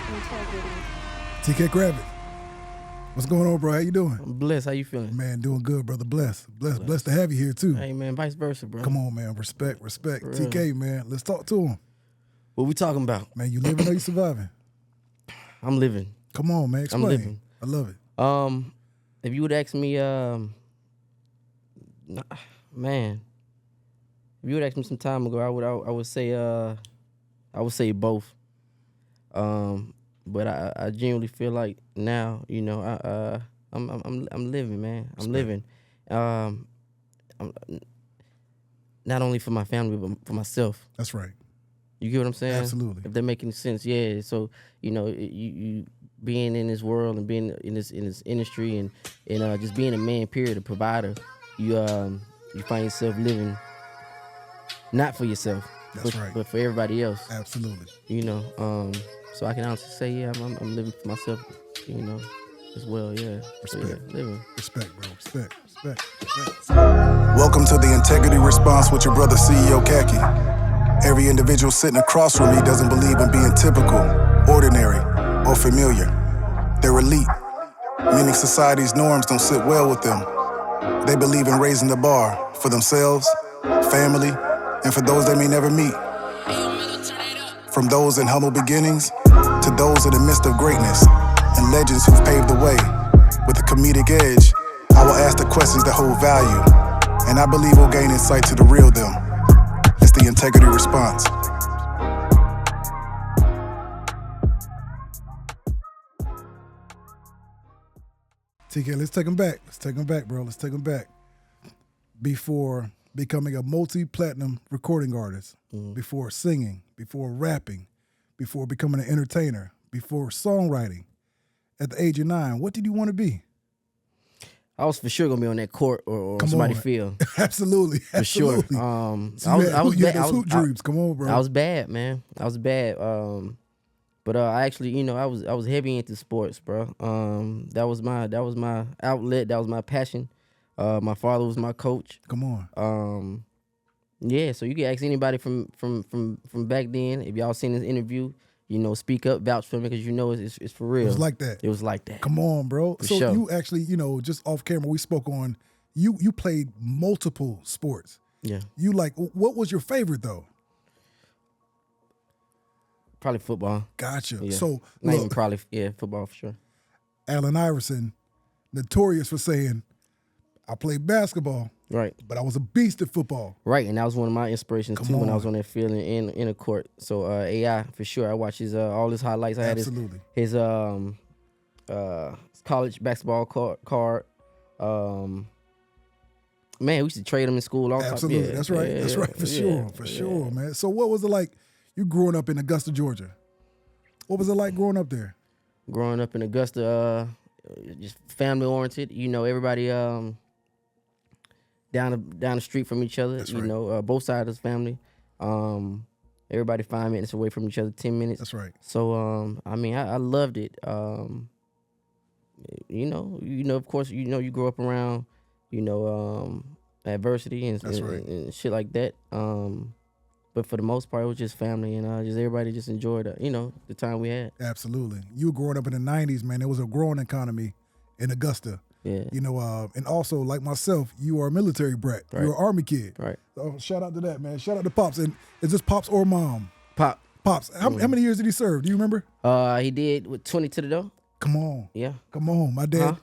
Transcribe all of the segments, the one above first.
Integrity. TK Kravitz. What's going on, bro? How you doing? I'm blessed. How you feeling? Man, doing good, brother. Blessed to have you here, too. Hey, man, vice versa, bro. Come on, man. Respect. For TK, man, let's talk to him. What we talking about? Man, you living or you surviving? I'm living. Come on, man. Explain. I'm living. I love it. If you would ask me, man, if you would ask me some time ago, I would say both. But I genuinely feel like now, you know, I'm living, man. I'm living. I'm not only for my family, but for myself. That's right. You get what I'm saying? Absolutely. If that making sense, yeah. So you know, you being in this world and being in this industry and just being a man, period, a provider, you find yourself living not for yourself, but for everybody else. Absolutely. You know, so I can honestly say, yeah, I'm living for myself, you know, as well, yeah. Respect. So, yeah, living. Respect, bro. Respect. Welcome to the Integrity Response with your brother CEO Khacki. Every individual sitting across from me doesn't believe in being typical, ordinary, or familiar. They're elite, meaning society's norms don't sit well with them. They believe in raising the bar for themselves, family, and for those they may never meet. From those in humble beginnings to those in the midst of greatness and legends who've paved the way. With a comedic edge, I will ask the questions that hold value, and I believe we'll gain insight to the real them. It's the Integrity Response. TK, let's take him back. Bro. Let's take him back. Before becoming a multi-platinum recording artist, before singing, before rapping, before becoming an entertainer, before songwriting, at the age of 9, what did you want to be? I was for sure gonna be on that court or somebody field. Absolutely. For sure. So you had those hoop dreams. Come on, bro. I was bad, man. I was bad. But I actually, you know, I was heavy into sports, bro. That was my outlet. That was my passion. My father was my coach. Come on. Yeah. So you can ask anybody from back then. If y'all seen this interview, you know, speak up, vouch for me, because you know it's for real. It was like that. It was like that. Come on, bro. So sure. You actually, you know, just off camera, we spoke on, you played multiple sports. Yeah. You what was your favorite though? Probably football. Gotcha. Yeah. So Not even look, probably, yeah, football for sure. Allen Iverson, notorious for saying, I played basketball, Right. but I was a beast at football. Right, and that was one of my inspirations Come too when I on. was on that field in a court. So AI for sure. I watched his all his highlights. I had Absolutely. his college basketball card. Man, we used to trade them in school all the time. Absolutely. Yeah, That's right. yeah, That's right. For sure, man. So what was it like you growing up in Augusta, Georgia? What was it like growing up there? Growing up in Augusta, just family oriented. You know, everybody down the street from each other. That's you right. know, both sides of the family. Everybody 5 minutes away from each other, 10 minutes. That's right. So I mean, I loved it. You know, of course, you know, you grow up around, you know, adversity and That's right. and shit like that. But for the most part, it was just family and just everybody just enjoyed, you know, the time we had. Absolutely. You were growing up in the 90s, man. There was a growing economy in Augusta. Yeah. You know, and also, like myself, you are a military brat. Right. You're an Army kid. Right. So shout out to that, man. Shout out to Pops. And is this Pops or Mom? Pop. Pops. How many years did he serve? Do you remember? He did with 20 to the door. Come on. Yeah. Come on. My dad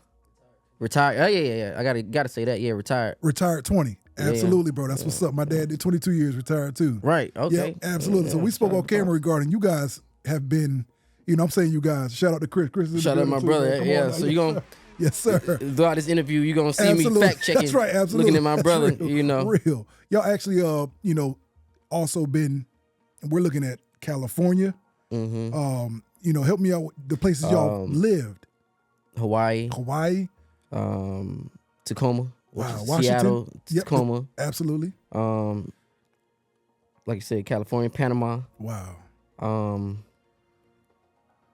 Retired. Oh yeah. I gotta say that. Yeah, retired. retired 20. Yeah. Absolutely, bro. That's what's up. My dad did 22 years, retired too. Right. Okay. Yeah, absolutely. So we spoke on camera regarding you guys have been, you know, I'm saying you guys. Shout out to Chris. Chris is in the Shout out to my building too, brother. man. Come Yeah. on now. So you gonna Yes, sir. throughout this interview, you're gonna see Absolutely. me fact checking. That's right. Absolutely. Looking at my That's brother. real. You know. Real. Y'all actually, you know, also been. We're looking at California. Mm-hmm. You know, help me out with the places y'all lived. Hawaii. Wow. Tacoma. which is Washington. Seattle. Yep. Tacoma. Absolutely. Like you said, California, Panama. Wow.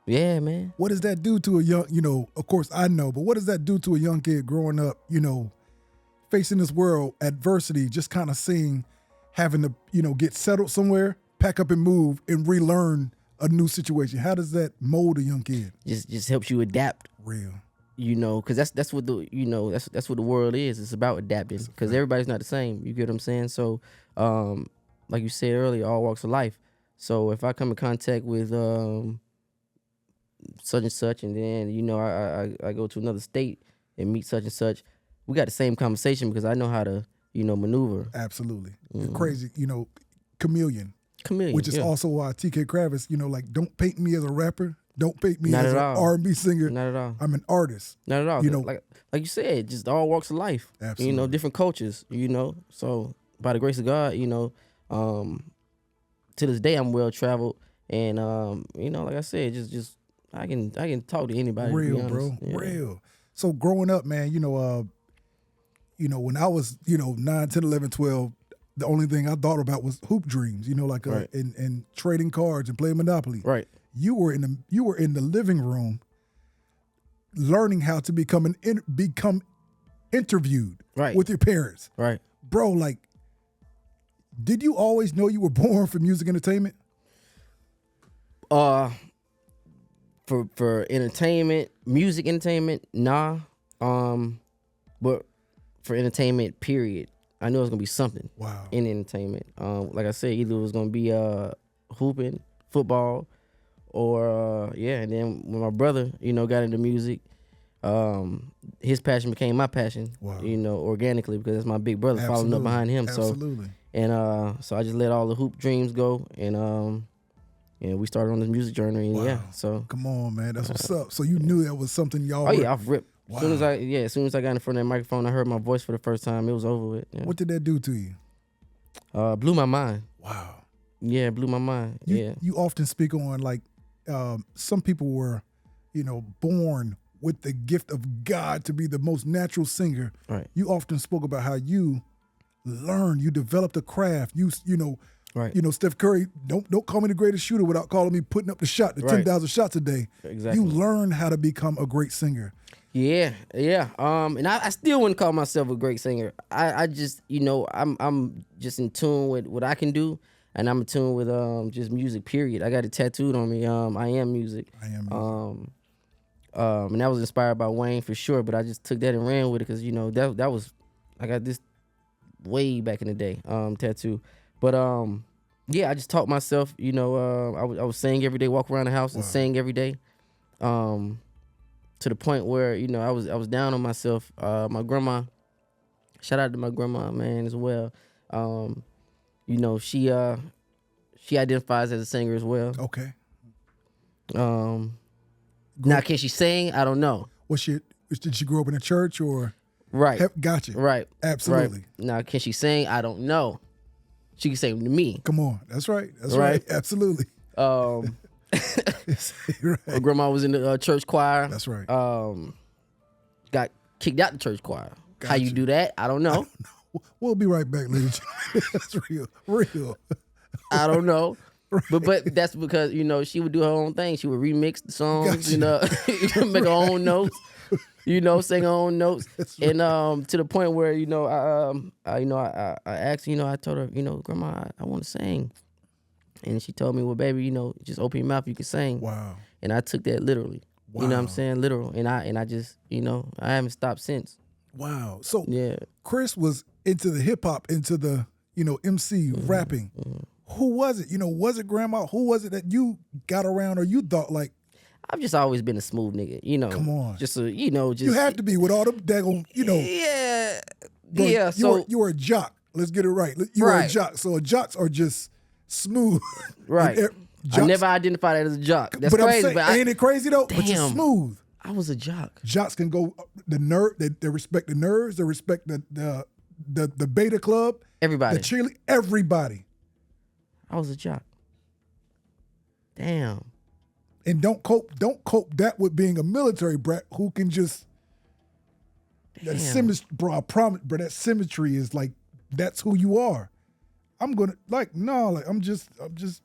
Yeah, man. What does that do to a young, you know, of course I know, but what does that do to a young kid growing up, you know, facing this world, adversity, just kind of seeing, having to, you know, get settled somewhere, pack up and move and relearn a new situation? How does that mold a young kid? Just helps you adapt. Real. You know, because that's what the that's what the world is. It's about adapting because everybody's not the same. You get what I'm saying? So, like you said earlier, all walks of life. So if I come in contact with such and such, and then I go to another state and meet such and such, we got the same conversation because I know how to maneuver. Absolutely. Crazy. Chameleon. Chameleon, which is also why TK Kravitz, like, don't paint me as a rapper. Don't paint me Not as at an all. R&B singer. Not at all. I'm an artist. Not at all. You know, like you said, just all walks of life. Absolutely. Different cultures. So by the grace of God, to this day I'm well traveled, and like I said, just I can talk to anybody. Real, to be bro. honest. Yeah. Real. So growing up, man, when I was 9, 10, 11, 12. The only thing I thought about was hoop dreams, Right. and trading cards and playing Monopoly. Right. You were in the living room, learning how to become interviewed Right. with your parents, Right. bro. Like, did you always know you were born for music entertainment? For entertainment, music entertainment, nah. But for entertainment, period, I knew it was gonna be something. Wow. In entertainment. Like I said, either it was gonna be hooping, football, or and then when my brother, got into music, his passion became my passion. Wow. Organically, because that's my big brother following up behind him. Absolutely. So I just let all the hoop dreams go, and we started on this music journey. And Wow. so Come on, man. That's what's up. So you knew that was something y'all oh were. yeah, I've ripped. Wow. As soon as I got in front of that microphone, I heard my voice for the first time. It was over with. Yeah. What did that do to you? Blew my mind. Wow. Yeah, it blew my mind. You often speak on, like, some people were, born with the gift of God to be the most natural singer. Right. You often spoke about how you learned, you developed a craft. Right. Steph Curry, don't call me the greatest shooter without calling me putting up the shot, the Right. 10,000 shots a day. Exactly. You learned how to become a great singer. Yeah. And I still wouldn't call myself a great singer. I just, I'm just in tune with what I can do, and I'm in tune with just music. Period. I got it tattooed on me. I am music. And that was inspired by Wayne for sure. But I just took that and ran with it because that was, I got this way back in the day tattoo. But I just taught myself. I was sing every day, walk around the house and sing every day. To the point where I was down on myself. My grandma, shout out to my grandma, man, as well. She identifies as a singer as well. Okay. Now, can she sing? I don't know. Did she grow up in a church or? Right. Gotcha. Right. Absolutely. Right. Now, can she sing? I don't know. She can sing to me. Come on. That's right. That's right. Absolutely. Right. My grandma was in the church choir. That's right. Got kicked out the church choir. Gotcha. How you do that? I don't know. We'll be right back, ladies. That's real. I don't know. But that's because, she would do her own thing. She would remix the songs, make her own notes, sing her own notes. Right. And to the point where, I asked, I told her, Grandma, I want to sing. And she told me, well, baby, just open your mouth, you can sing. Wow. And I took that literally. Wow. You know what I'm saying? Literal. And I just, I haven't stopped since. Wow. So yeah. Chris was into the hip hop, into the, MC rapping. Mm-hmm. Who was it? Was it grandma? Who was it that you got around or you thought like? I've just always been a smooth nigga, Come on. Just you have to be with all the daggone, Yeah. Bro, yeah. You were a jock. Let's get it right. You were a jock. So jocks are just smooth. Right. I never identified that as a jock. That's crazy. I'm saying, ain't it crazy though? Damn, but you're smooth. I was a jock. Jocks can go the nerve. They respect the nerves. They respect the beta club. Everybody. The cheerleader. Everybody. I was a jock. Damn. And don't cope that with being a military brat who can just. That symmetry, bro. I promise, bro. That symmetry is like that's who you are. I'm gonna I'm just. It's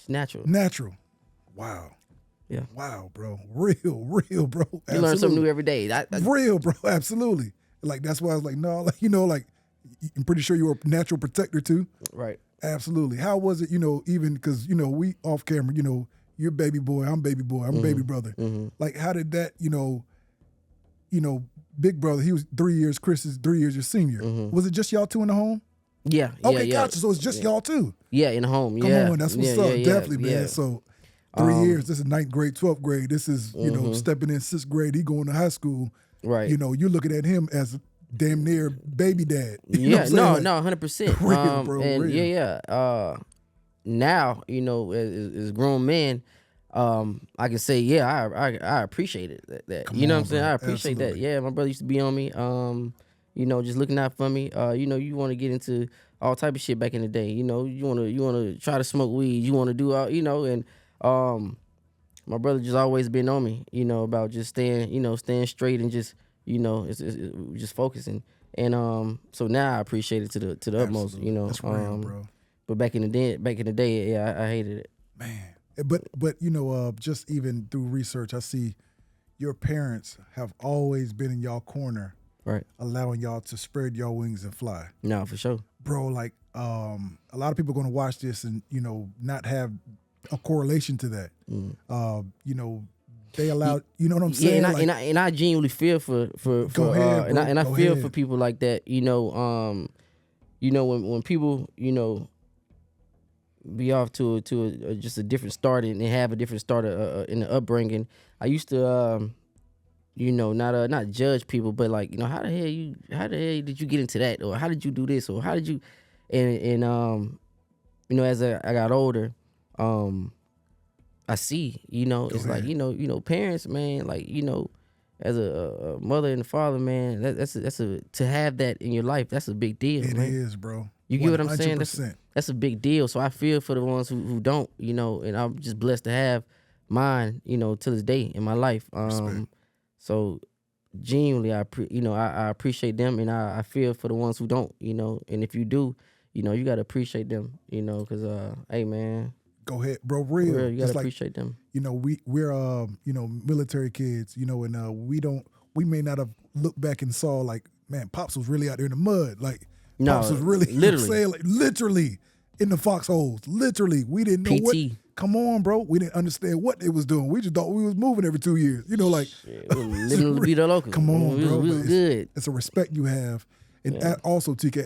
natural. Natural. Wow. Yeah. Wow, bro. Real, bro. Absolutely. You learn something new every day. Real, bro. Absolutely. Like that's why I was like, I'm pretty sure you were a natural protector too. Right. Absolutely. How was it? Even because we off camera. you're baby boy, I'm baby boy, I'm baby brother. Like, how did that, big brother, he was 3 years, Chris is 3 years your senior. Was it just y'all two in the home? Yeah. Okay, gotcha. So it's just y'all two. Yeah, in the home. Come on, that's what's up. Definitely, man. Yeah. So 3 years, this is 9th grade, 12th grade. This is, stepping in 6th grade, he going to high school. Right. You're looking at him as damn near baby dad. No, 100%. Real, bro, and real. yeah. Now, as grown men, I can say, yeah, I appreciate it. That Come you know on, what I'm saying? bro. I appreciate Absolutely. that. Yeah, my brother used to be on me. Just looking out for me. You want to get into all type of shit back in the day. You want to try to smoke weed. You want to do all, and my brother just always been on me. About just staying straight and just it's just focusing. And so now I appreciate it to the utmost. Absolutely. That's real, bro. But back in the day, yeah, I hated it. Man. But just even through research, I see your parents have always been in y'all corner, right? Allowing y'all to spread your wings and fly. No, for sure, bro. Like a lot of people are gonna watch this and not have a correlation to that. They allowed, you know what I'm saying? Yeah, and I genuinely feel for Go ahead, bro. and I Go feel ahead. for people like that. When people be off to just a different start and have a different start in the upbringing. I used to not judge people, but like how the hell did you get into that, or how did you do this, or how did you and as I got older, I see it's like parents, man, like as a mother and a father, man, that's to have that in your life, that's a big deal. It man. is, bro. You get what I'm saying? 100%. That's a big deal. So I feel for the ones who don't, and I'm just blessed to have mine, to this day in my life. So genuinely, I appreciate them, and I feel for the ones who don't, and if you do, you gotta appreciate them, because hey, man. Go ahead, bro. Real. You gotta appreciate them. We're military kids, and we may not have looked back and saw like, man, Pops was really out there in the mud. Like Pops was really literally in the foxholes. Literally. We didn't know what. Come on, bro. We didn't understand what they was doing. We just thought we was moving every 2 years. Living to be the local. Come on, bro. We was good. It's a respect you have. And also, TK,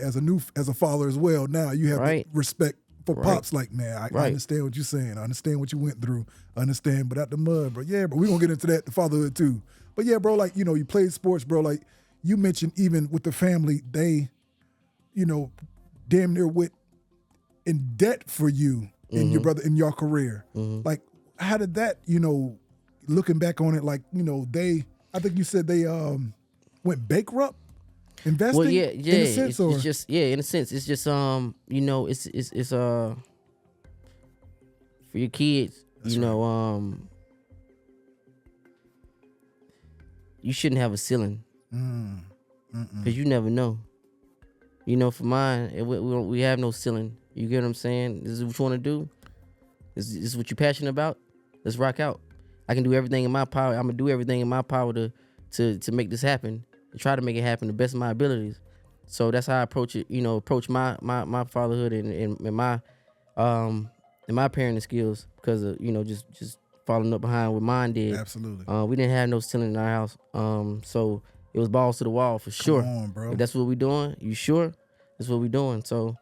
as a father as well, now you have the respect for Pops. Like, man, I understand what you're saying. I understand what you went through. I understand, but out the mud, bro. Yeah, bro. We're going to get into that, the fatherhood too. But yeah, bro, like, you played sports, bro. Like, you mentioned even with the family, they, damn near went in debt for you and your brother in your career. Like, how did that, looking back on it, like, I think you said they went bankrupt investing. Well, yeah, in a sense, it's just in a sense, it's just it's for your kids, That's right. You shouldn't have a ceiling because you never know. For mine, we have no ceiling. You get what I'm saying? This is what you want to do. This is what you're passionate about. Let's rock out. I can do everything in my power. I'm gonna do everything in my power to make this happen and try to make it happen to the best of my abilities. So that's how I approach it. Approach my fatherhood and my parenting skills, because of just following up behind what mine did. Absolutely. We didn't have no ceiling in our house. So it was balls to the wall for sure. Come on, bro. If that's what we doing, you sure? That's what we doing. So,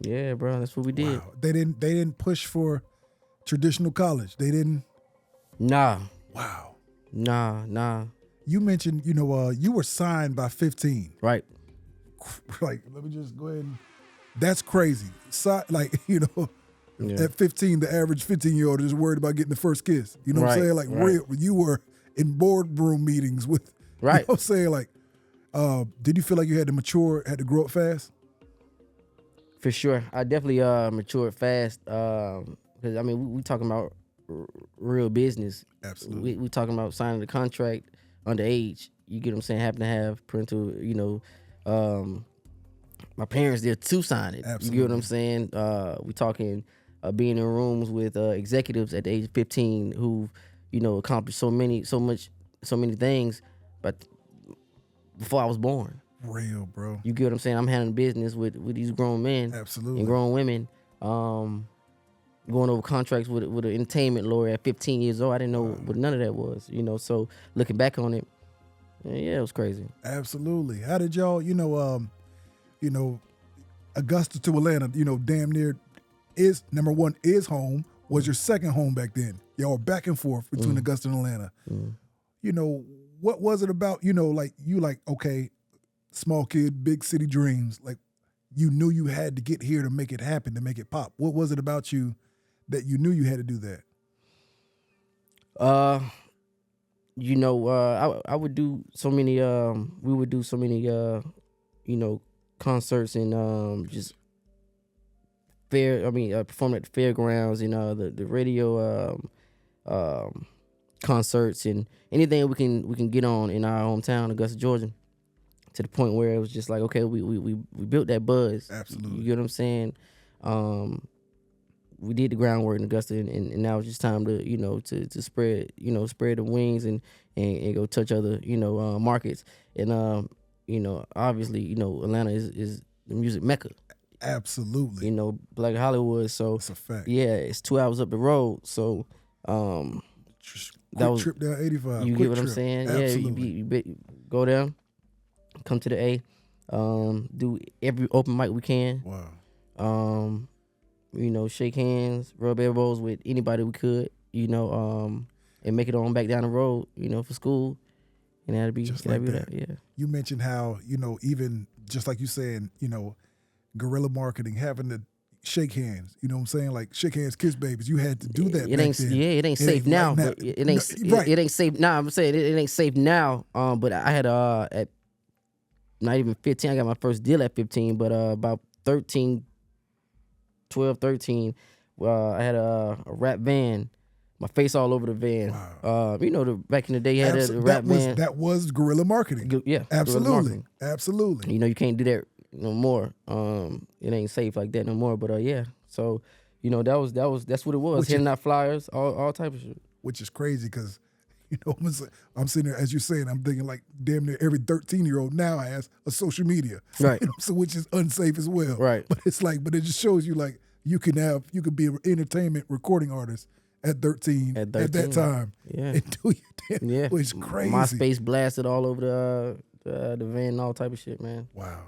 yeah, bro, that's what we did. Wow. They didn't push for traditional college. They didn't. Nah. Wow. Nah. You mentioned, you were signed by 15. Right. Like, let me just go ahead and. That's crazy. Like, at 15, the average 15-year-old is worried about getting the first kiss. You know what I'm saying? Like, real, you were in boardroom meetings with. Right. You know what I'm saying? Like, did you feel like you had to grow up fast? For sure. I definitely matured fast. Because, we talking about real business. Absolutely. We talking about signing the contract underage. You get what I'm saying? Happen to have parental, my parents there to sign it. Absolutely. You get what I'm saying? We talking being in rooms with executives at the age of 15 who, accomplished so many things, but before I was born. Real, bro. You get what I'm saying? I'm handling business with these grown men. Absolutely. And grown women. going over contracts with an entertainment lawyer at 15 years old. I didn't know what none of that was, you know. So looking back on it, yeah, it was crazy. Absolutely. How did y'all, Augusta to Atlanta, damn near is number one is home, was your second home back then. Y'all were back and forth between Augusta and Atlanta. What was it about, okay, small kid, big city dreams, like you knew you had to get here to make it happen, to make it pop. What was it about you that you knew you had to do that? I would do so many, we would do so many, concerts and just perform at the fairgrounds and the radio concerts and anything we can get on in our hometown, Augusta, Georgia, to the point where it was just like, okay, we built that buzz. Absolutely. You get what I'm saying? We did the groundwork in Augusta, and now it's just time to to spread the wings and go touch other markets. And obviously Atlanta is the music mecca. Absolutely. Black Hollywood. So it's a fact. Yeah, it's 2 hours up the road. So that was trip down 85. You get what I'm saying? Absolutely. Yeah, you go down, come to the A, do every open mic we can. Wow. Shake hands, rub elbows with anybody we could, and make it on back down the road, for school. And that'd be just like that. Yeah. You mentioned how, even just like you saying, guerrilla marketing, having to shake hands, you know what I'm saying? Like shake hands, kiss babies. You had to do that. It ain't safe now, right but it ain't safe now. I'm saying it ain't safe now. But I had at not even 15, I got my first deal at 15, but about 13, I had a rap van, my face all over the van. Wow. Back in the day, you had a rap van. That was guerrilla marketing. Yeah, absolutely, absolutely. You can't do that no more. It ain't safe like that no more. But yeah, so that's what it was. Handing out flyers, all type of shit. Which is crazy because I'm sitting there as you're saying. I'm thinking like damn near every 13-year-old now has a social media, right? So which is unsafe as well, right? But it's like, but it just shows you like you could be an entertainment recording artist at 13 at that time, yeah, and do your damn, yeah. It's crazy. MySpace blasted all over the van and all type of shit, man. Wow.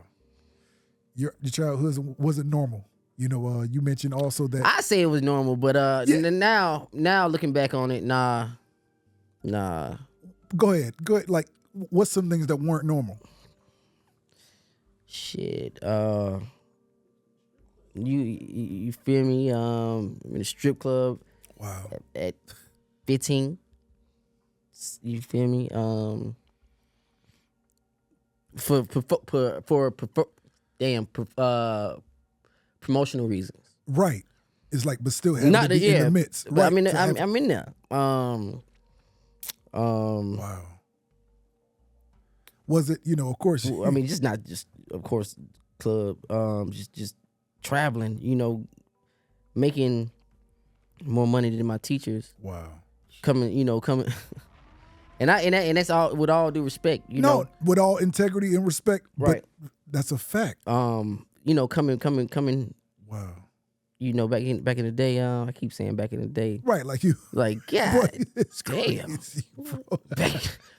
Your childhood wasn't normal. You mentioned also that I say it was normal, but now looking back on it, nah. Go ahead. Like, what's some things that weren't normal? Shit. You feel me? In a strip club. Wow. At 15. You feel me? For promotional reasons. Right. It's like, but still having to be in the midst. Right. I mean, I'm in there. Wow. Was it, of course. I mean, of course, club. Just traveling. Making more money than my teachers. Wow. Coming. And that's all with all due respect. With all integrity and respect. Right. But that's a fact. Coming. Wow. Back in the day, I keep saying back in the day. Right, like you. Like, yeah, damn. Crazy,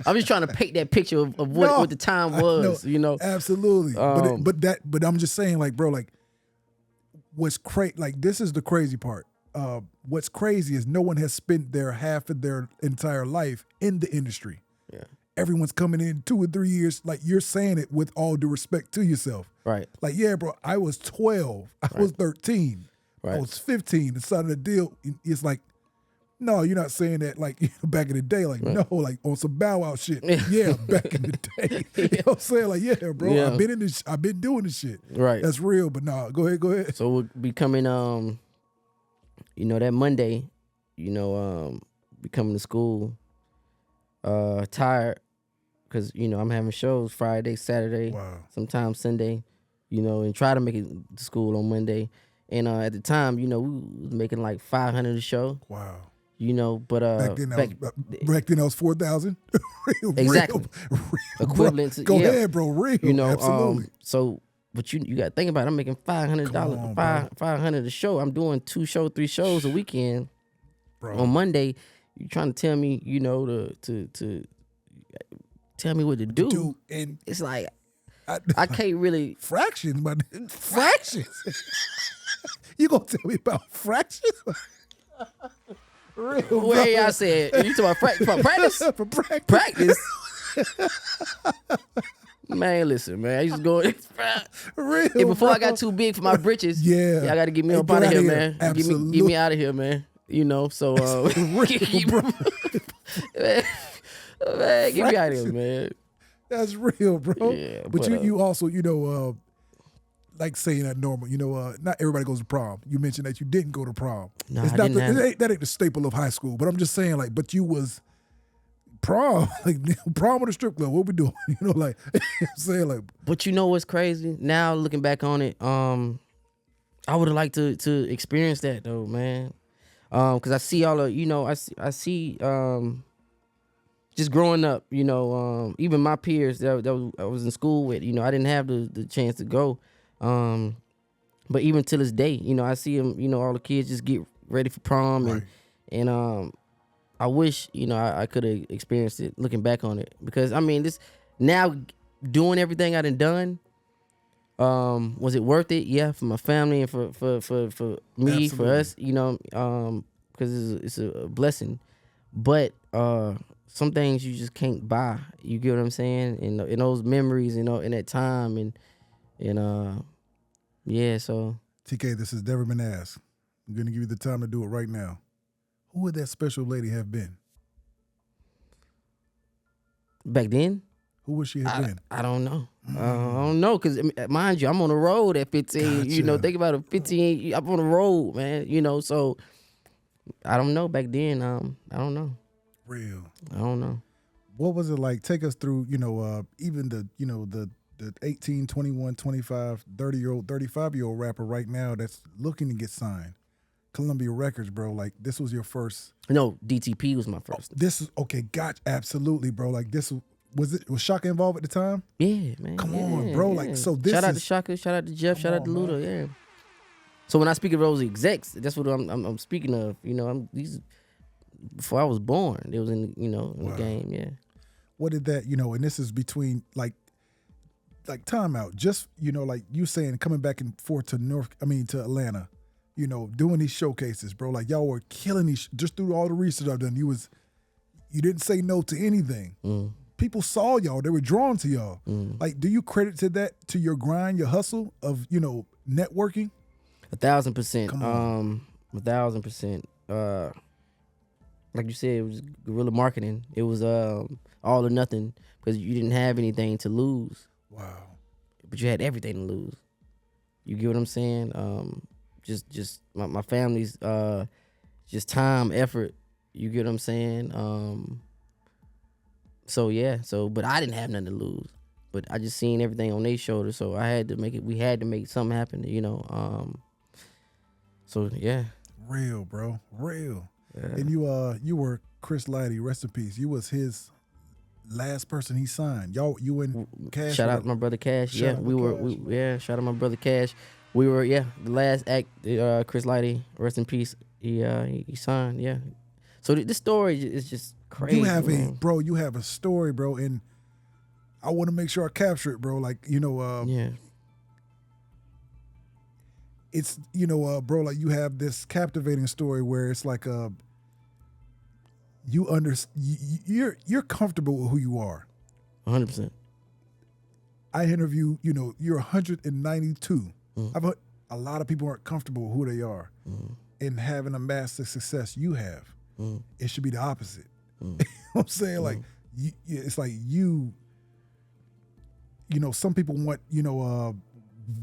I'm just trying to paint that picture of what the time was, Absolutely. But I'm just saying, like, bro, like, what's crazy, like, this is the crazy part. What's crazy is no one has spent half of their entire life in the industry. Yeah. Everyone's coming in 2 or 3 years. Like, you're saying it with all due respect to yourself. Right. Like, yeah, bro, I was 12. I was 13. Right. I was 15 and signed a deal. It's like, no, you're not saying that like back in the day. Like, no, like on some Bow Wow shit. Yeah, back in the day. You know what I'm saying? Like, yeah, bro, yeah. I've been doing this shit. Right. That's real, but no, go ahead. So we'll be coming, that Monday, be coming to school, tired, because, I'm having shows Friday, Saturday, sometimes Sunday, and try to make it to school on Monday. And at the time, we was making like $500 a show. Wow. But back then I was 4,000. Exactly. Real, equivalent to go ahead, bro. Real. Absolutely. So But you got to think about it. I'm making $500, $500 a show. I'm doing 3 shows a weekend. Bro. On Monday, you trying to tell me, you know, to tell me what to do. And it's like I can't really fractions, but fractions. You gonna tell me about fractions? Real, Wait, I said you talking about practice? For practice. Man, listen, man. I used to go real. And before I got too big for my britches, y'all got to get me up out of here, man. Absolutely. Get me out of here, man. You know, so man, get me out of here, man. That's real, bro. Yeah, but you also, you know, like saying that normal, you know, not everybody goes to prom. You mentioned that you didn't go to prom. No, it's not that ain't the staple of high school. But I'm just saying, like, but you was prom, like prom or the strip club. What we doing? You know, like you know what I'm saying, like. But you know what's crazy? Now looking back on it, I would have liked to experience that though, man. Cause I see all of, you know, I see just growing up, you know, even my peers that I was in school with, you know, I didn't have the chance to go. But even to this day, you know, I see them, you know, all the kids just get ready for prom right. and I wish, you know, I could have experienced it looking back on it, because I mean, this now doing everything I done, was it worth it? Yeah, for my family and for me, Absolutely. for us, you know, because it's a blessing. But some things you just can't buy. You get what I'm saying? And those memories, you know, in that time, and yeah. So TK, this has never been asked. I'm gonna give you the time to do it right now. Who would that special lady have been? back then, Who would she have been? I don't know. I don't know, because mind you, I'm on the road at 15. Gotcha. You know, think about it, 15. I'm on the road, man. You know, so I don't know back then. I don't know. Real. I don't know. What was it like? Take us through, you know, even the 18, 21, 25, 30-year-old, 35-year-old rapper right now that's looking to get signed. Columbia Records, bro. Like, this was your first. No, DTP was my first. This is okay. Gotcha. Absolutely, bro. Like, this was Shaka involved at the time? Yeah, man. Come on, bro. Yeah. Like, so this shout out is. to Shaka. Shout out to Jeff. Shout out to on, Luda. Yeah. So when I speak of those execs, that's what I'm speaking of. You know, these before I was born. They was in the game. Yeah. What did that, and this is between like timeout. Just, like you saying coming back and forth to to Atlanta, doing these showcases, bro. Like y'all were killing these just through all the research I've done. You didn't say no to anything. Mm. People saw y'all, they were drawn to y'all. Mm. Like, do you credit to your grind, your hustle of, networking? 1,000%. Come on. 1,000%. Like you said, it was guerrilla marketing. It was all or nothing, because you didn't have anything to lose. Wow. But you had everything to lose. You get what I'm saying? Just my family's just time, effort. You get what I'm saying? So yeah. But I didn't have nothing to lose. But I just seen everything on their shoulders, so I had to make it. We had to make something happen. So yeah. Real, bro. Real. Yeah. And you were Chris Lighty, rest in peace. You was his last person he signed. You and Cash. Shout out my brother Cash. Yeah, we were. Shout out my brother Cash. We were. Yeah, the last act. Chris Lighty, rest in peace. He signed. Yeah. So this story is just crazy. You have man. you have a story, bro, and I want to make sure I capture it, bro. Like yeah. It's bro, like you have this captivating story where it's like you're comfortable with who you are. 100%. I interview, you're 192. Mm. A lot of people aren't comfortable with who they are, and having a massive success you have. It should be the opposite. You know what I'm saying? Like it's like some people want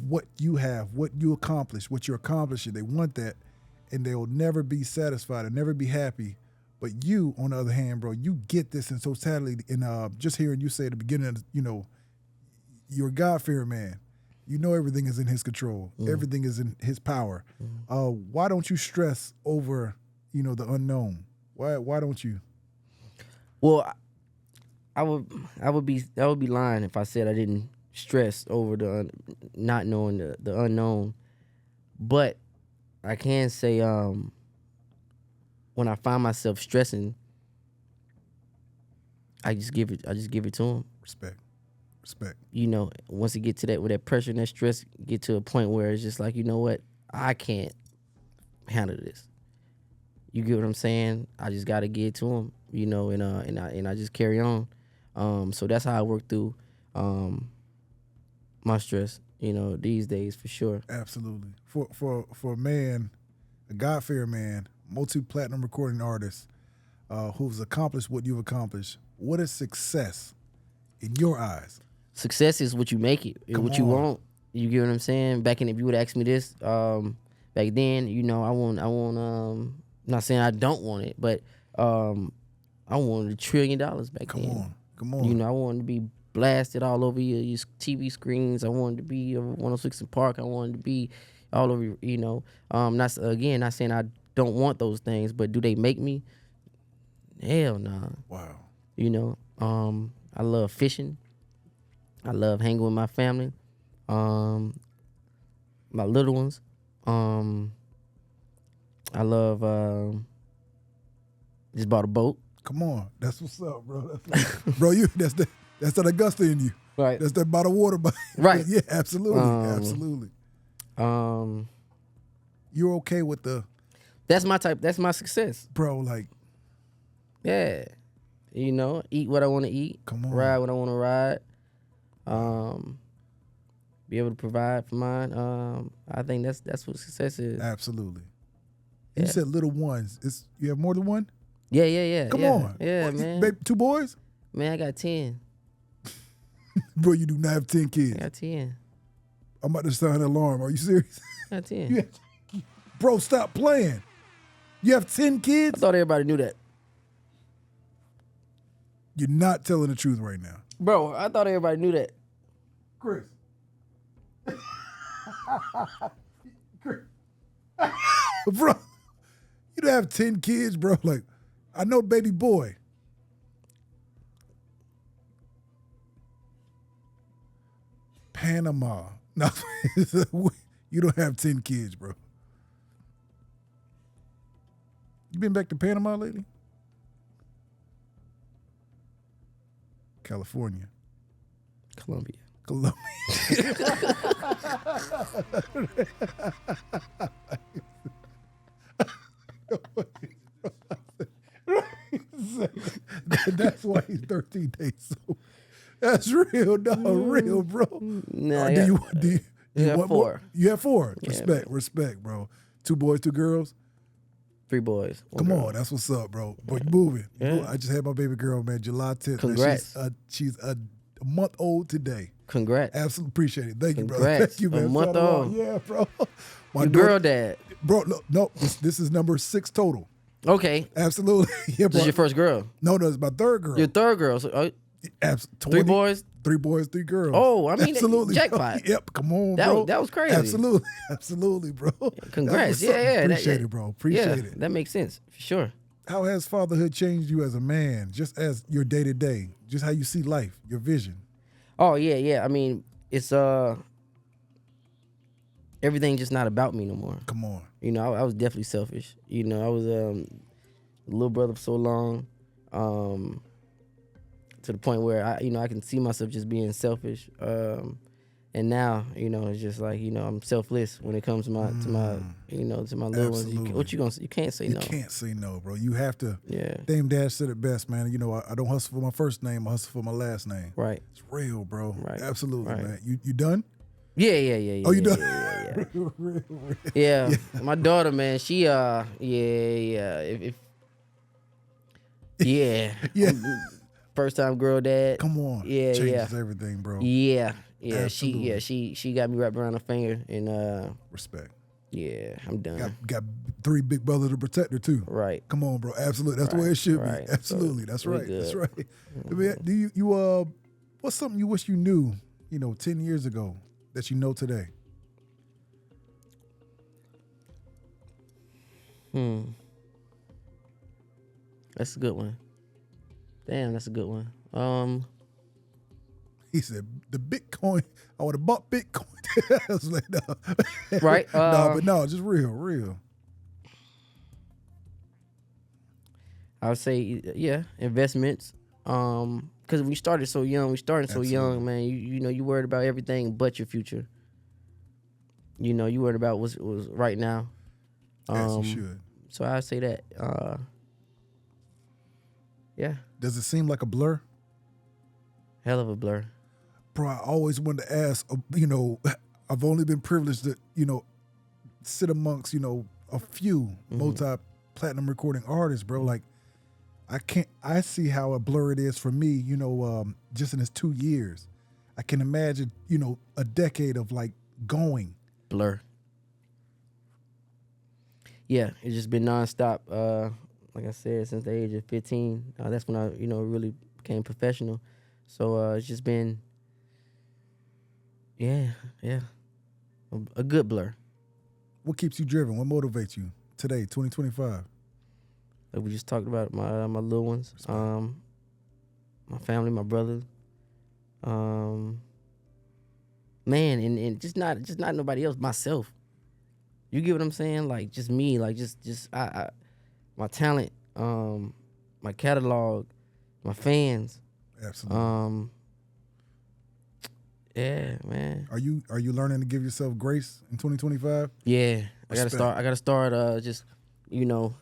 what you have, what you accomplish, what you're accomplishing. They want that, and they'll never be satisfied and never be happy. But you, on the other hand, bro, you get this in totality. And just hearing you say at the beginning, you're a God-fearing man. You know everything is in his control. Everything is in his power. Why don't you stress over, the unknown? Why don't you? Well, I would be lying if I said I didn't stress over the not knowing the unknown. But I can say when I find myself stressing, I just give it to him. Respect. You know, once it get to that, with that pressure and that stress get to a point where it's just like, you know what, I can't handle this. You get what I'm saying? I just gotta get to him, you know, and I just carry on. So that's how I work through my stress, you know, these days for sure. Absolutely. For a man, a God-fearing man, multi-platinum recording artist, who's accomplished what you've accomplished, what is success in your eyes? Success is what you make it, what you want. You get what I'm saying? Back in, if you would ask me this, back then, you know, I want. Not saying I don't want it, but I wanted $1 trillion back then. Come on. You know, I wanted to be blasted all over your TV screens. I wanted to be over 106 in Park. I wanted to be all over. You know, not saying I don't want those things, but do they make me? Hell nah. Wow. You know, I love fishing. I love hanging with my family, my little ones. I love just bought a boat. Come on, that's what's up, bro. Bro, that's that Augusta in you. Right. That's that bottled water. Right. Yeah, absolutely, absolutely. You're okay with the? That's my type. That's my success, bro. Like, yeah, you know, eat what I want to eat. Come on. Ride what I want to ride. Be able to provide for mine. I think that's what success is. Absolutely. Yeah. You said little ones. You have more than one? Yeah. Come on. Yeah, what, man. Babe, 2 boys? Man, I got 10. Bro, you do not have 10 kids. I got 10. I'm about to sound an alarm. Are you serious? I got 10. Bro, stop playing. You have 10 kids? I thought everybody knew that. You're not telling the truth right now. Bro, I thought everybody knew that. Chris. Bro, you don't have 10 kids, bro. Like, I know baby boy. Panama. No, you don't have 10 kids, bro. You been back to Panama lately? California. Colombia. That's why he's 13 days sober. That's real, dog. Real, bro. Nah, do you have 4. You have 4. Yeah, Respect, bro. 2 boys, 2 girls. 3 boys. Come on, that's what's up, bro. But you moving. Yeah. I just had my baby girl, man, July 10th. Congrats. Man, she's a month old today. Congrats. Absolutely appreciate it. Thank you, brother. Congrats. Thank you, man. A month old. Yeah, bro. My Your girl dad. Bro, no, this is number 6 total. Okay. Absolutely. Yeah, bro. This is your first girl? No, that's my 3rd girl. Your 3rd girl. So, 3 boys? 3 boys, 3 girls. Oh, I mean, absolutely, jackpot. Bro. Yep, come on, bro. That was crazy. Absolutely, bro. Congrats. Yeah. Appreciate it, bro. Appreciate it. That makes sense, for sure. How has fatherhood changed you as a man, just as your day-to-day, just how you see life, your vision? Oh, yeah. I mean, it's everything just not about me no more. Come on. You know, I was definitely selfish. You know, I was a little brother for so long, to the point where I can see myself just being selfish. And now, you know, it's just like, you know, I'm selfless when it comes to my little ones. What you gonna say? You can't say no. You can't say no, bro. You have to. Yeah. Dame Dash said it best, man. You know, I don't hustle for my first name. I hustle for my last name. Right. It's real, bro. Right. Absolutely, Right. man. You done? Yeah. Oh, you done? Yeah. My daughter, man, she yeah. Yeah. First time girl dad. Come on. Yeah. Changes everything, bro. Yeah. Absolutely. She got me wrapped around her finger and respect. Yeah, I'm done. Got 3 big brothers to protect her too. Right. Come on, bro. Absolutely. That's the way it should be. Absolutely. That's right. Good. That's right. I mean, do you what's something you wish you knew, 10 years ago that you know today? That's a good one. Damn, that's a good one. He said, the Bitcoin, I would have bought Bitcoin. I was like, no. Right. No, but no, just real. I would say, yeah, investments. Because we started so young. Absolutely. Man. You know, you worried about everything but your future. You know, you worried about what's right now. As you should. So I say that. Yeah, Does it seem like a blur? hell of a blur. Bro, I always wanted to ask, you know, I've only been privileged to, you know, sit amongst, you know, a few multi-platinum recording artists, bro. Like, I see how a blur it is for me, you know, just in its 2 years. I can imagine, you know, a decade of like going. Blur. Yeah, it's just been nonstop. Like I said, since the age of 15, that's when I, you know, really became professional. So it's just been, yeah, a good blur. What keeps you driven? What motivates you today, 2025? Like we just talked about, my little ones, my family, my brothers, man, and just not nobody else, myself. You get what I'm saying? Like just me, like just I my talent, my catalog, my fans. Absolutely. Yeah, man. Are you learning to give yourself grace in 2025? Yeah, Respect. I gotta start. Just you know,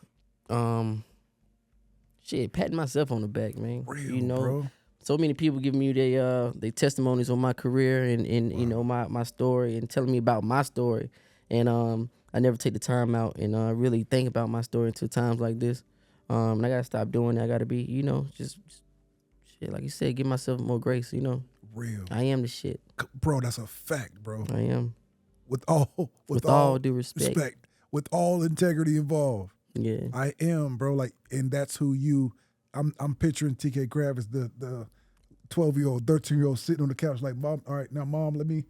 patting myself on the back, man. Real, you know, bro. so many people giving me they testimonies on my career and you know my story and telling me about my story, and I never take the time out and really think about my story until times like this. And I gotta stop doing that. I gotta be, you know, just shit like you said, give myself more grace. You know, Real. I am the shit. Bro, that's a fact, bro. I am. With all due respect. with all integrity involved. Yeah. I am, bro. Like, and that's who you. I'm picturing TK Kravitz, the 12-year-old, 13-year-old sitting on the couch, like, Mom. All right, now, Mom, let me,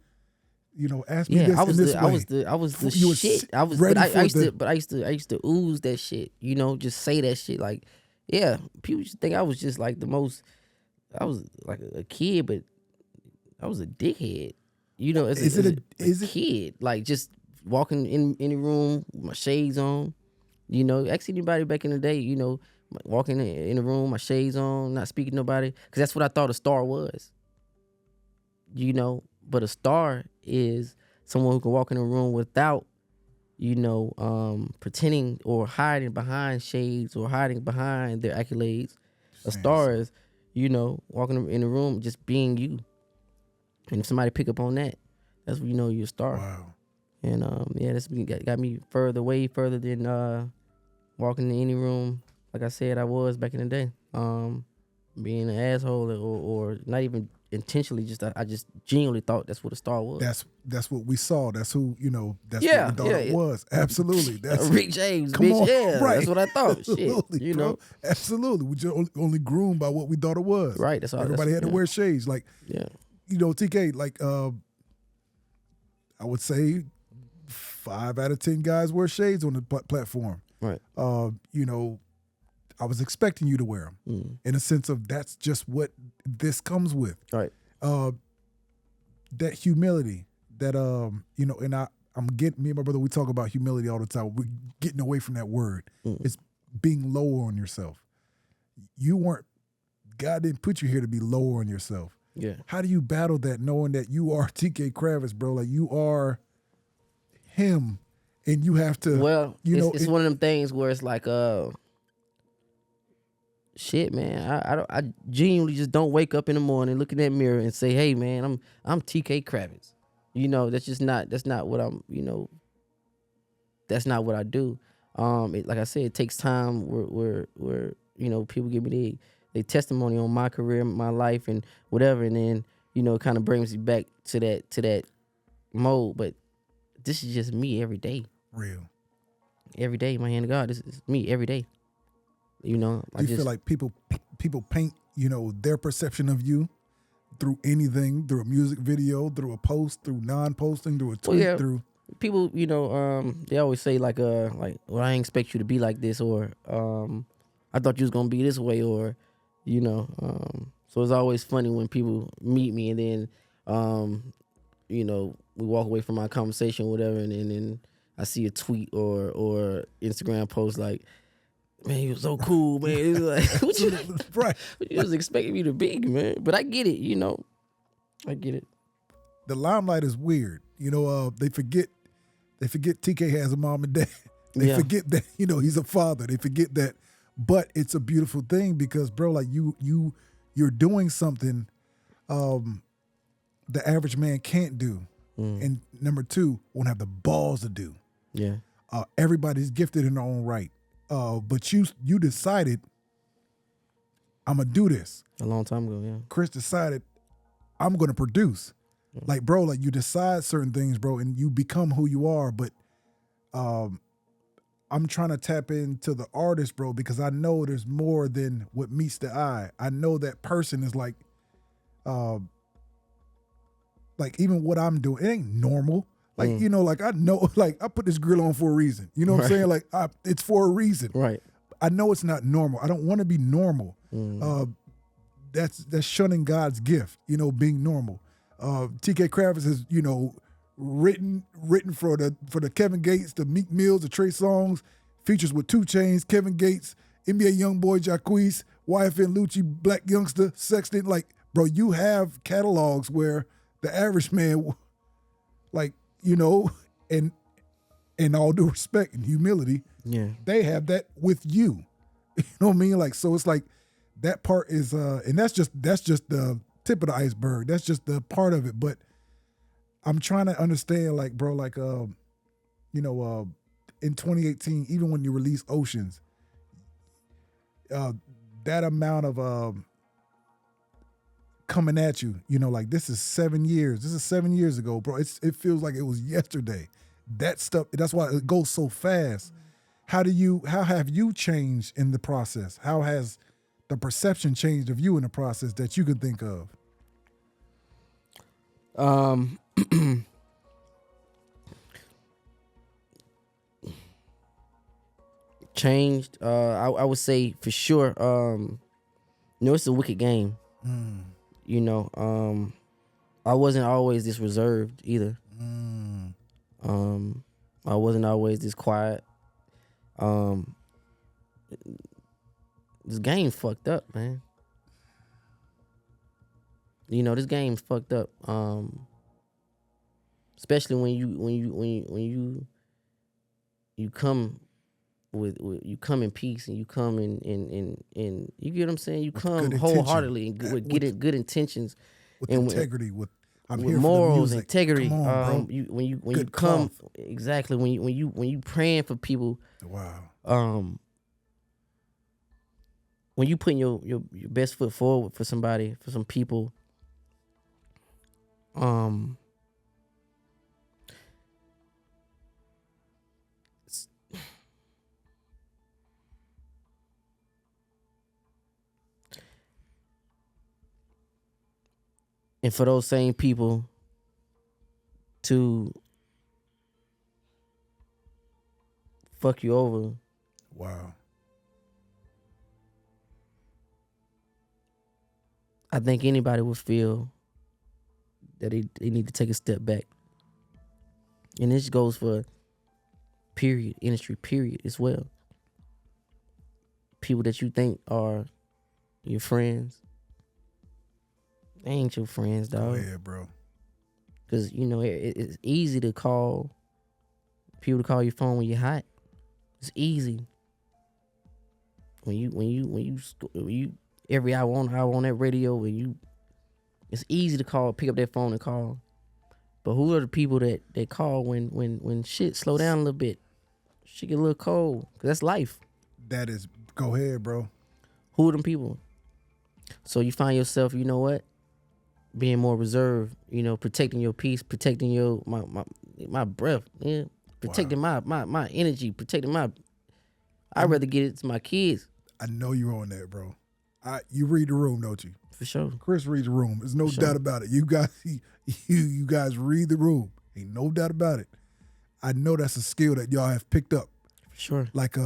you know, ask me this in this way. I was the You were shit. I was, ready but I for used to ooze that shit. You know, just say that shit. Like, yeah, people just think I was just like the most. I was like a kid, but I was a dickhead. You know, as a kid, like just walking in any room with my shades on. You know, ask anybody back in the day. You know, walking in the room, my shades on, not speaking to nobody, because that's what I thought a star was. You know, but a star is someone who can walk in a room without, you know, pretending or hiding behind shades or hiding behind their accolades. A star is, you know, walking in the room just being you. And if somebody pick up on that, that's when you know you're a star. Wow. And yeah, that's got me way further than walking in any room. Like I said, I was back in the day. Being an asshole or not even intentionally, I just genuinely thought that's what a star was. That's what we saw. That's who, you know, that's what we thought it was. Absolutely. That's Rick James, come bitch. on. Yeah, Right. that's what I thought. Absolutely, Shit, you bro. know. Absolutely. We just only groomed by what we thought it was. Right. That's all. Everybody had to wear shades. Like, yeah. you know, TK, like, I would say 5 out of 10 guys wear shades on the platform. Right. You know, I was expecting you to wear them in a sense of that's just what this comes with. Right. That humility that, you know, and me and my brother, we talk about humility all the time. We're getting away from that word. It's being lower on yourself. God didn't put you here to be lower on yourself. Yeah. How do you battle that knowing that you are TK Kravitz, bro? Like you are him and you have to, Well, you know, it's one of them things where it's like, shit, man. I genuinely just don't wake up in the morning, look in that mirror and say, hey, man, I'm TK Kravitz. You know, that's not what I'm, you know, that's not what I do. Like I said, it takes time where you know, people give me their testimony on my career, my life and whatever, and then, you know, it kind of brings me back to that mode. But this is just me every day. Real. Every day, my hand to God. This is me every day. You know, Do you feel like people paint, you know, their perception of you through anything, through a music video, through a post, through non-posting, through a tweet, through people, you know, they always say like, well, I didn't expect you to be like this, or I thought you was gonna be this way, or, you know, So it's always funny when people meet me and then, you know, we walk away from our conversation or whatever, and then I see a tweet or Instagram post like, man, you was so cool, man. It's like, what you, Right. what you was expecting me to be, man? But I get it, you know. I get it. The limelight is weird. You know, they forget TK has a mom and dad. They forget that, you know, he's a father. They forget that. But it's a beautiful thing because, bro, like you're doing something the average man can't do. And number two, won't have the balls to do. Yeah. Everybody's gifted in their own right. But you decided, I'm going to do this. A long time ago, yeah. Chris decided, I'm going to produce. Like, bro, like you decide certain things, bro, and you become who you are. But I'm trying to tap into the artist, bro, because I know there's more than what meets the eye. I know that person is like even what I'm doing, it ain't normal. Like, you know, like I know, like I put this grill on for a reason. You know what I'm saying? Like it's for a reason. Right. I know it's not normal. I don't want to be normal. That's shunning God's gift, you know, being normal. TK Kravitz has, you know, written for the Kevin Gates, the Meek Mills, the Trey Songz, features with 2 Chainz, Kevin Gates, NBA Youngboy, Jacquees, YFN Lucci, Black Youngster, Sexton. Like, bro, you have catalogs where the average man, like, you know, and in all due respect and humility, they have that with you. You know what I mean? Like, so it's like that part is, and that's just the tip of the iceberg. That's just the part of it. But I'm trying to understand, like, bro, like, you know, in 2018, even when you release Oceans, that amount of coming at you, you know, like this is 7 years. This is 7 years ago, bro. It feels like it was yesterday. That stuff, that's why it goes so fast. How have you changed in the process? How has the perception changed of you in the process that you can think of? Changed. I would say for sure. You know, it's a wicked game. You know, I wasn't always this reserved either. I wasn't always this quiet. This game fucked up, man. You know, this game's fucked up. Especially when you come with you come in peace and you come in you get what I'm saying? You come wholeheartedly and with good intentions. With integrity, with morals, integrity. Come on, bro. When you Good come cloth. exactly when you praying for people. Wow. When you putting your best foot forward for somebody, for some people, and for those same people to fuck you over. Wow. I think anybody would feel that they need to take a step back. And this goes for industry period as well. People that you think are your friends, they ain't your friends, dog. Oh yeah, bro. Because, you know, it's easy to call people to call your phone when you're hot. It's easy. When you every hour on that radio, it's easy to pick up that phone and call. But who are the people that call when shit slow down a little bit? Shit get a little cold. 'Cause that's life. That is, go ahead, bro. Who are them people? So you find yourself, you know what? Being more reserved, you know, protecting your peace, protecting my breath, yeah. Protecting my energy, protecting I'd rather get it to my kids. I know you're on that, bro. You read the room, don't you? For sure. Chris reads the room. There's no doubt about it. You guys read the room. Ain't no doubt about it. I know that's a skill that y'all have picked up. For sure. Like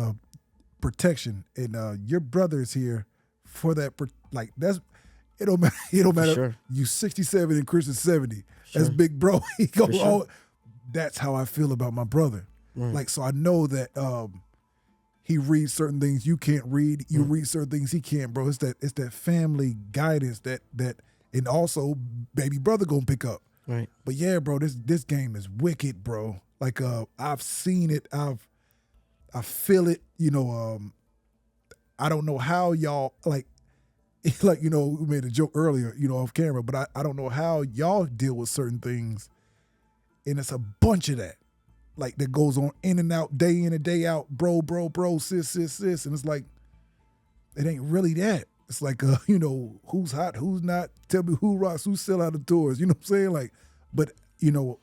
protection. And your brother is here for that. Like that's It don't matter. It don't matter. Sure. You 67 and Chris is 70. Sure. That's big bro. He go For sure. all. That's how I feel about my brother. Right. Like, so I know that he reads certain things you can't read. You read certain things he can't, bro. It's that family guidance that and also baby brother gonna pick up. Right. But yeah, bro, this game is wicked, bro. Like I've seen it. I feel it. You know, I don't know how y'all like you know, we made a joke earlier, you know, off camera, but I don't know how y'all deal with certain things. And it's a bunch of that. Like that goes on in and out, day in and day out, bro, sis. And it's like, it ain't really that. It's like, you know, who's hot, who's not, tell me who rocks, who sell out the doors. You know what I'm saying? Like, but you know,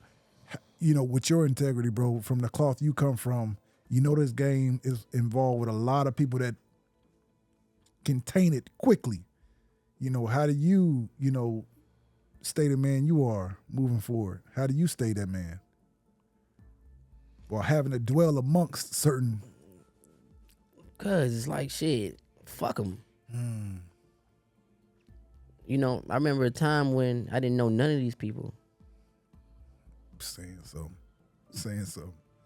with your integrity, bro, from the cloth you come from, you know this game is involved with a lot of people that can taint it quickly. You know, how do you, you know, stay the man you are moving forward? How do you stay that man? While having to dwell amongst certain... Cause it's like, shit, fuck them. You know, I remember a time when I didn't know none of these people. Saying so.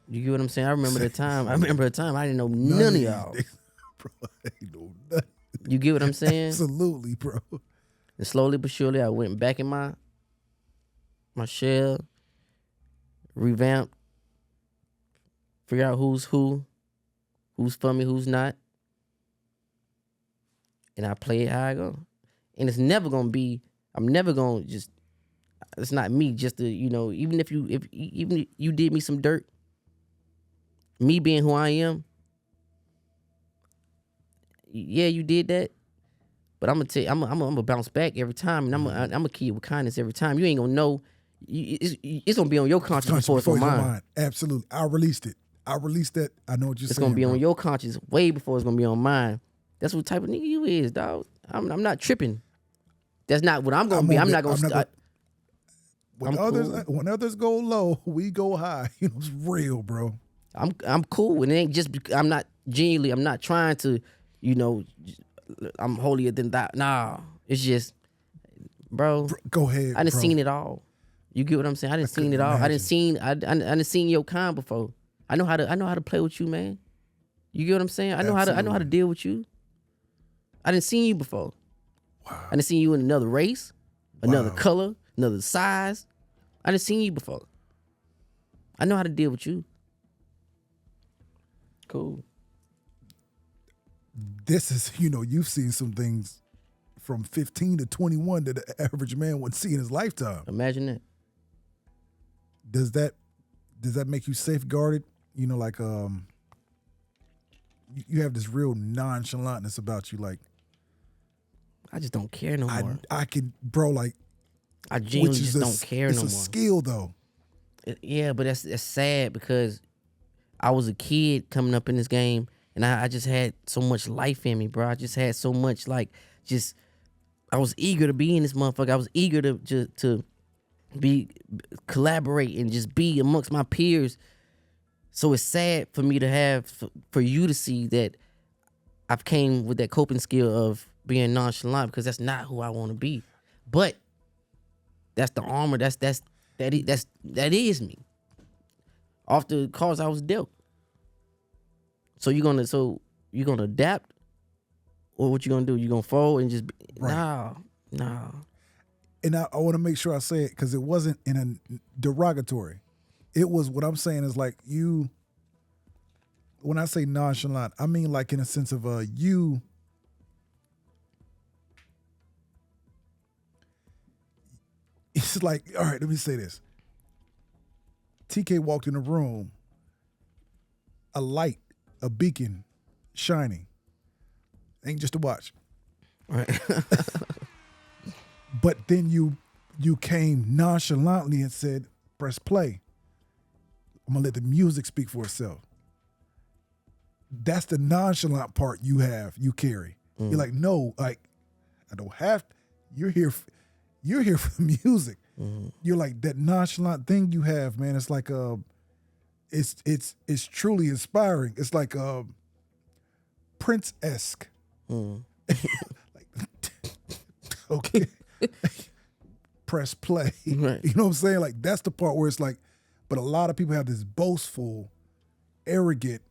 You get what I'm saying? I remember a time I didn't know none of y'all. Bro, I ain't know nothing. You get what I'm saying? Absolutely, bro. And slowly but surely, I went back in my shell, revamped, figure out who's for me, who's not, and I play it how I go. And it's never gonna be. I'm never gonna just. It's not me. Just to, you know, even if you did me some dirt, me being who I am. Yeah, you did that, but I'm gonna tell you, I'm gonna bounce back every time, and I'm gonna keep you with kindness every time. You ain't gonna know. It's gonna be on your conscience before it's on mine. Absolutely, I released it. I released that. I know what you're saying. It's gonna be bro. on your conscience way before it's gonna be on mine. That's what type of nigga you is, dog. I'm not tripping. That's not what I'm gonna be. I'm not gonna. When others go low, we go high. You know, it's real, bro. I'm cool, and it ain't just. I'm not genuinely. I'm not trying to. You know, I'm holier than that. Nah, it's just, bro. Go ahead. I done seen it all. You get what I'm saying? I done seen it all. I done seen your kind before. I know how to play with you, man. You get what I'm saying? I know how to deal with you. I done seen you before. Wow. I done seen you in another race, another color, another size. I done seen you before. I know how to deal with you. Cool. This is, you know, you've seen some things from 15 to 21 that the average man would see in his lifetime. Imagine that. Does that make you safeguarded? You know, like you have this real nonchalantness about you, like I just don't care no more. I can, bro, like I genuinely just don't care no more. It's a skill though. Yeah, but that's sad because I was a kid coming up in this game. And I just had so much life in me, bro. I just had so much, like, just, I was eager to be in this motherfucker. I was eager to collaborate and just be amongst my peers. So it's sad for me to have, for you to see that I've came with that coping skill of being nonchalant, because that's not who I want to be. But that's the armor. That is me. Off the cards I was dealt. So you're gonna adapt, or what you gonna do? You gonna fold and just no. And I want to make sure I say it because it wasn't in a derogatory. It was, what I'm saying is like you. When I say nonchalant, I mean like in a sense of you. It's like, all right, let me say this. TK walked in the room, a light, a beacon, shining. Ain't just a watch. Right. But then you came nonchalantly and said, press play. I'm gonna let the music speak for itself. That's the nonchalant part you carry. You're like, no, like, I don't have to. You're here for the music. You're like, that nonchalant thing you have, man, it's like it's truly inspiring. It's like Prince-esque. Like, Okay. Press play. Right. You know what I'm saying? Like, that's the part where it's like, but a lot of people have this boastful, arrogant,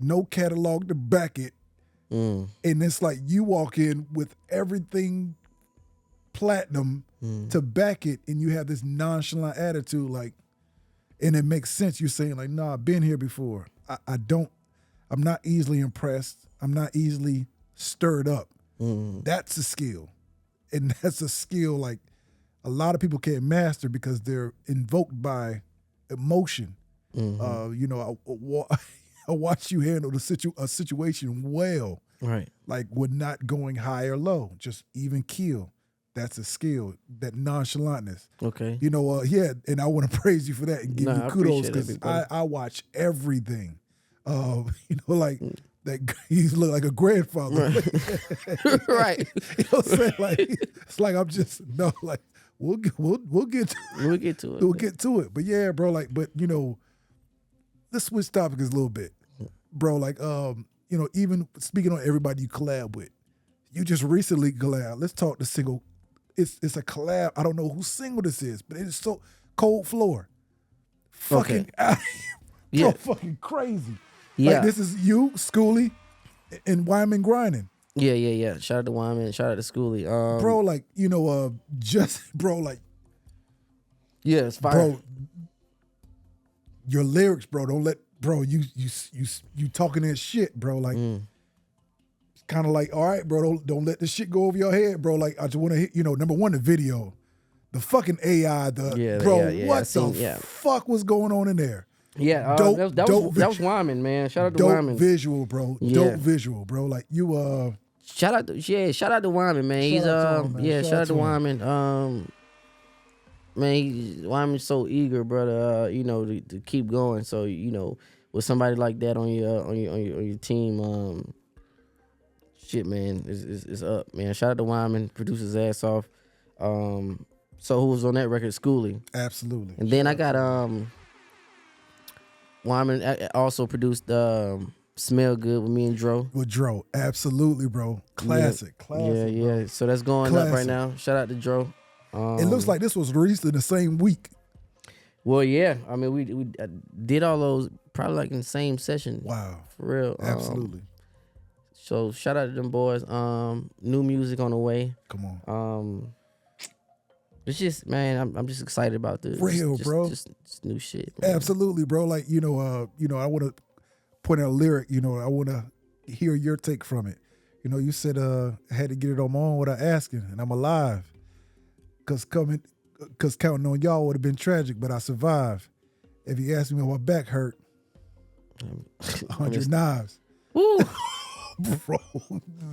no catalog to back it. And it's like you walk in with everything platinum to back it, and you have this nonchalant attitude, like, and it makes sense. You're saying, like, no, I've been here before. I'm not easily impressed. I'm not easily stirred up. That's a skill. And that's a skill, like, a lot of people can't master because they're invoked by emotion. You know, I watch you handle a situation well. Right. Like, we're not going high or low, just even keel. That's a skill, that nonchalantness. Okay. You know, yeah, and I want to praise you for that and give you kudos because I watch everything. You know, like that he look like a grandfather. Right. Right. You know what I'm saying? Like, it's like I'm just like we'll get to it. We'll get to it. We'll get to it. But yeah, bro, like, but you know, let's switch topics a little bit, bro. Like, you know, even speaking on everybody you collab with, you just recently collab. Let's talk the single. It's a collab. I don't know whose single this is, but it is so Cold Floor. Fucking Yeah. fucking crazy. Yeah. Like, this is you, Schoolie, and Wyman Grinding. Yeah. Shout out to Wyman. Shout out to Schoolie. Bro, like, you know, bro, like, yeah, it's fire. bro, your lyrics, bro, don't let, bro, you talking that shit, bro, like, it's kind of like, all right, bro, don't let this shit go over your head, bro, like, I just want to hit, you know, number one, the video, the fucking AI, what the fuck was going on in there? Yeah, that was Wyman, man. Shout out to Wyman. Visual, bro. Yeah. Dope visual, bro. Like, you shout out to Wyman, man. He's out to him, man. shout out to Wyman. Man, Wyman's so eager, brother. You know, to keep going. So, you know, with somebody like that on your team, shit, man, is up, man. Shout out to Wyman, produced his ass off. So who was on that record? Schoolie. absolutely. And then I got Wyman also produced Smell Good with me and Dro. With Dro, absolutely, bro. Classic. Yeah. So that's going up right now. Shout out to Dro. It looks like this was released in the same week. Well, yeah. I mean, we did all those probably like in the same session. Wow. For real. Absolutely. So shout out to them boys. New music on the way. Come on. It's just, man, I'm just excited about this. Bro. Just new shit. Man. Absolutely, bro. Like, you know, I want to point out a lyric, you know, I want to hear your take from it. You know, you said I had to get it on my own without asking, and I'm alive. Cause counting on y'all would have been tragic, but I survived. If you asked me why my back hurt, 100 knives. Woo. Bro,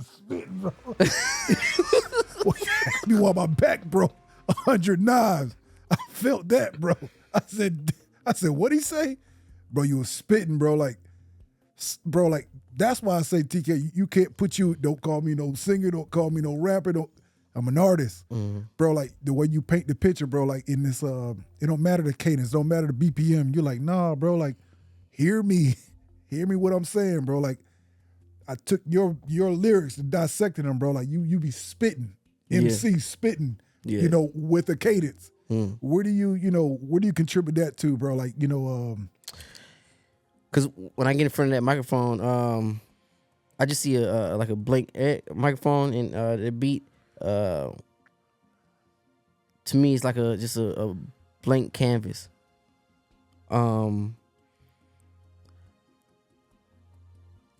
spitting, bro. Well, you asked me why my back, bro. 100 knives. I felt that, bro. I said, what'd he say? Bro, you was spitting, bro. Like, that's why I say, TK, you can't don't call me no singer, don't call me no rapper, I'm an artist. Bro, like, the way you paint the picture, bro, like, in this, it don't matter the cadence, don't matter the BPM. You're like, nah, bro, like, hear me what I'm saying, bro. Like, I took your lyrics and dissected them, bro. Like, you be spitting, MC spitting. Yeah. You know, with a cadence. Where do you contribute that to, bro? Like, you know, because when I get in front of that microphone, I just see a blank microphone and the beat. To me, it's like just a blank canvas. I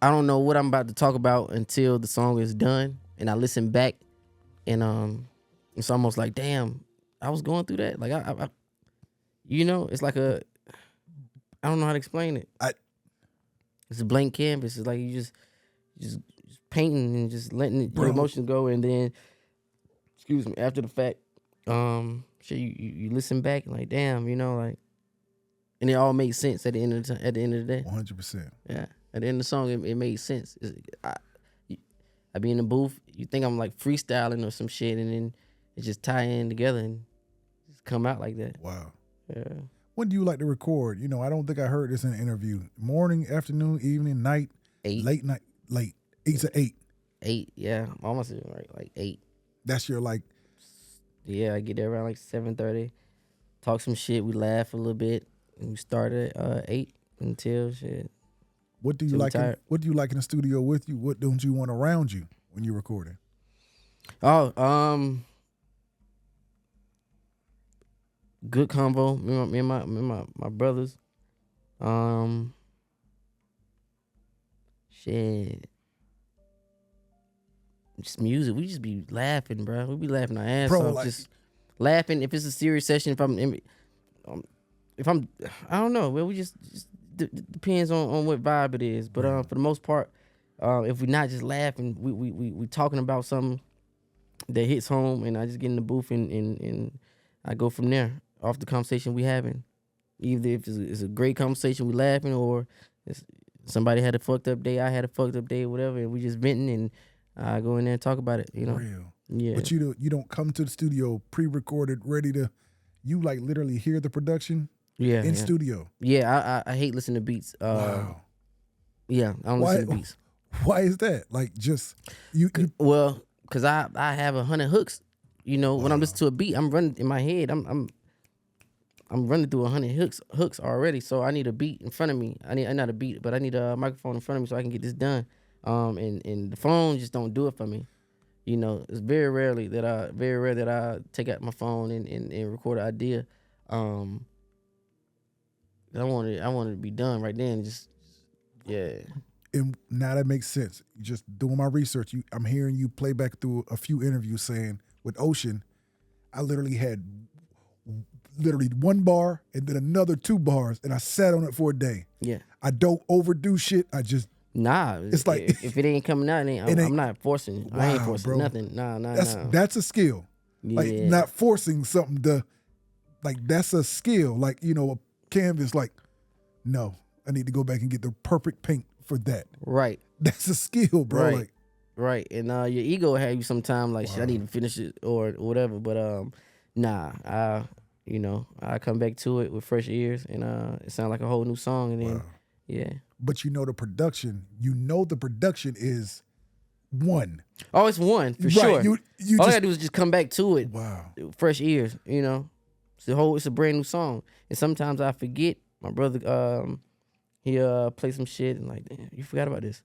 don't know what I'm about to talk about until the song is done, and I listen back, and it's almost like, damn, I was going through that. Like, I you know, it's like I don't know how to explain it. It's a blank canvas. It's like you just painting and just letting your emotions go, and then, excuse me, after the fact, you listen back and like, damn, you know, like, and it all makes sense at the end of the day. 100%. Yeah, at the end of the song, it made sense. I be in the booth, you think I'm like freestyling or some shit, and then it just tie in together and just come out like that. Wow. Yeah. When do you like to record? You know, I don't think I heard this in an interview. Morning, afternoon, evening, night, 8. Late night, late. 8 to 8. 8, yeah. Almost right, like 8. That's your like Yeah, I get there around like 7:30. Talk some shit. We laugh a little bit. And we start at 8 until shit. What do you till we like? tired. What do you like in the studio with you? What don't you want around you when you're recording? Oh, good convo. Me and my brothers. Shit. Just music. We just be laughing, bro. We be laughing our ass Bro, off. like- Just laughing. If it's a serious session, if I'm, I don't know. Well, we just depends on what vibe it is. But for the most part, if we're not just laughing, we talking about something that hits home, and I just get in the booth and I go from there off the conversation we having. Either if it's a great conversation, we laughing, or it's, somebody had a fucked up day, I had a fucked up day, whatever, and we just venting, and I go in there and talk about it. You know, Real. yeah. But you don't come to the studio pre-recorded, ready to. You like literally hear the production in studio. Yeah, I hate listening to beats. Wow. Yeah, I don't listen to beats. Why is that? Like just you Well, cause I have 100 hooks. You know, when I'm listening to a beat, I'm running in my head. I'm running through 100 hooks already. So I need a beat in front of me. I need not a beat, but I need a microphone in front of me so I can get this done. And the phone just don't do it for me. You know, it's very rare that I take out my phone and record an idea. I want it to be done right then. Just yeah. and now that makes sense. Just doing my research, I'm hearing you play back through a few interviews saying with Ocean, I literally had one bar and then another 2 bars, and I sat on it for a day. Yeah. I don't overdo shit. I just it's like if it ain't coming out, I'm not forcing. Wow, I ain't forcing bro. nothing. Nah. That's a skill. Yeah. Like not forcing something to, like that's a skill. Like, you know, a canvas, like, no, I need to go back and get the perfect paint for that. Right. That's a skill, bro. Right. Like, right. And your ego have you sometime like shit, I need to finish it or whatever. But I come back to it with fresh ears, and it sounds like a whole new song, and then yeah. But you know the production is one. Oh, it's one for Right, sure. you All I just, gotta do is just come back to it. wow. Fresh ears, you know. It's a brand new song. And sometimes I forget. My brother, he play some shit and like, damn, you forgot about this.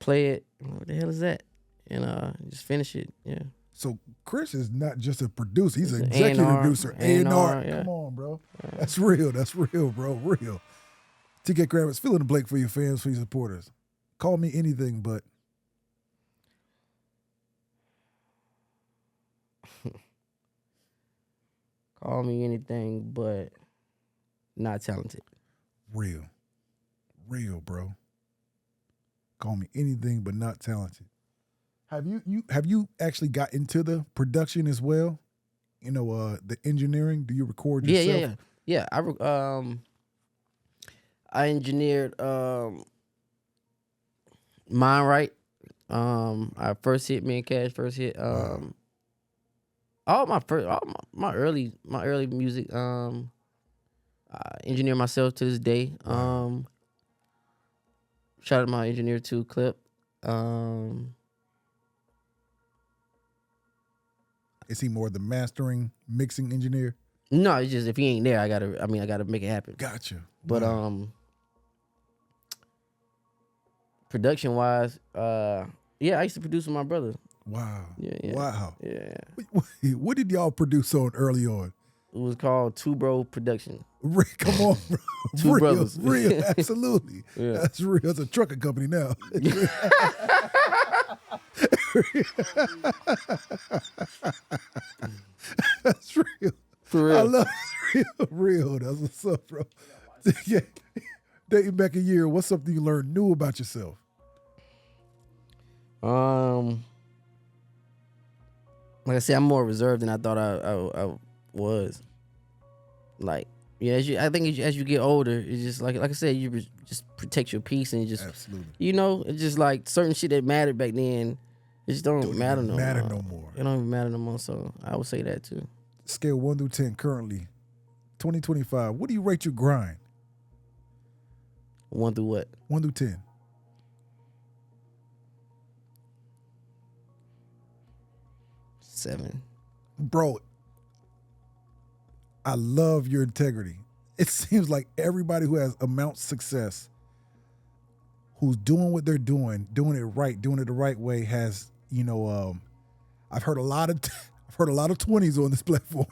Play it. I'm like, what the hell is that? And just finish it. Yeah. So Chris is not just a producer; he's an It's executive A&R, producer. A&R. yeah. Come on, bro. That's real. That's real, bro. Real. TK Kravitz, fill in the blank for your fans, for your supporters. Call me anything but. Call me anything but not talented. Real. Real, bro. Call me anything but not talented. Have you actually got into the production as well? You know, the engineering. Do you record yourself? Yeah. I engineered Mine Right. Our first hit, me and Cash first hit. All my early music. I engineer myself to this day. Shout out my engineer too, Clip. Is he more the mastering, mixing engineer? No, it's just if he ain't there, I gotta make it happen. Gotcha. But production wise, I used to produce with my brother. Wow. Yeah. Wow. Yeah. What did y'all produce on early on? It was called Two Bro Production. Come on, bro. Two real, brothers. Real, absolutely. Yeah. That's real. It's a trucking company now. That's real. For real. I love it. Real. That's what's up, bro. Yeah. Dating back a year, what's something you learned new about yourself? Like I said, I'm more reserved than I thought I was. Like, yeah, as you get older, it's just like I said, you just protect your peace and just, absolutely. You know, it's just like certain shit that mattered back then, it just don't matter no more. It don't even matter no more. So I would say that too. Scale 1 through 10 currently, 2025. What do you rate your grind? 1 through what? 1 through 10. 7. Bro, I love your integrity. It seems like everybody who has amount success, who's doing what they're doing it right, doing it the right way, has, I've heard a lot of 20s on this platform,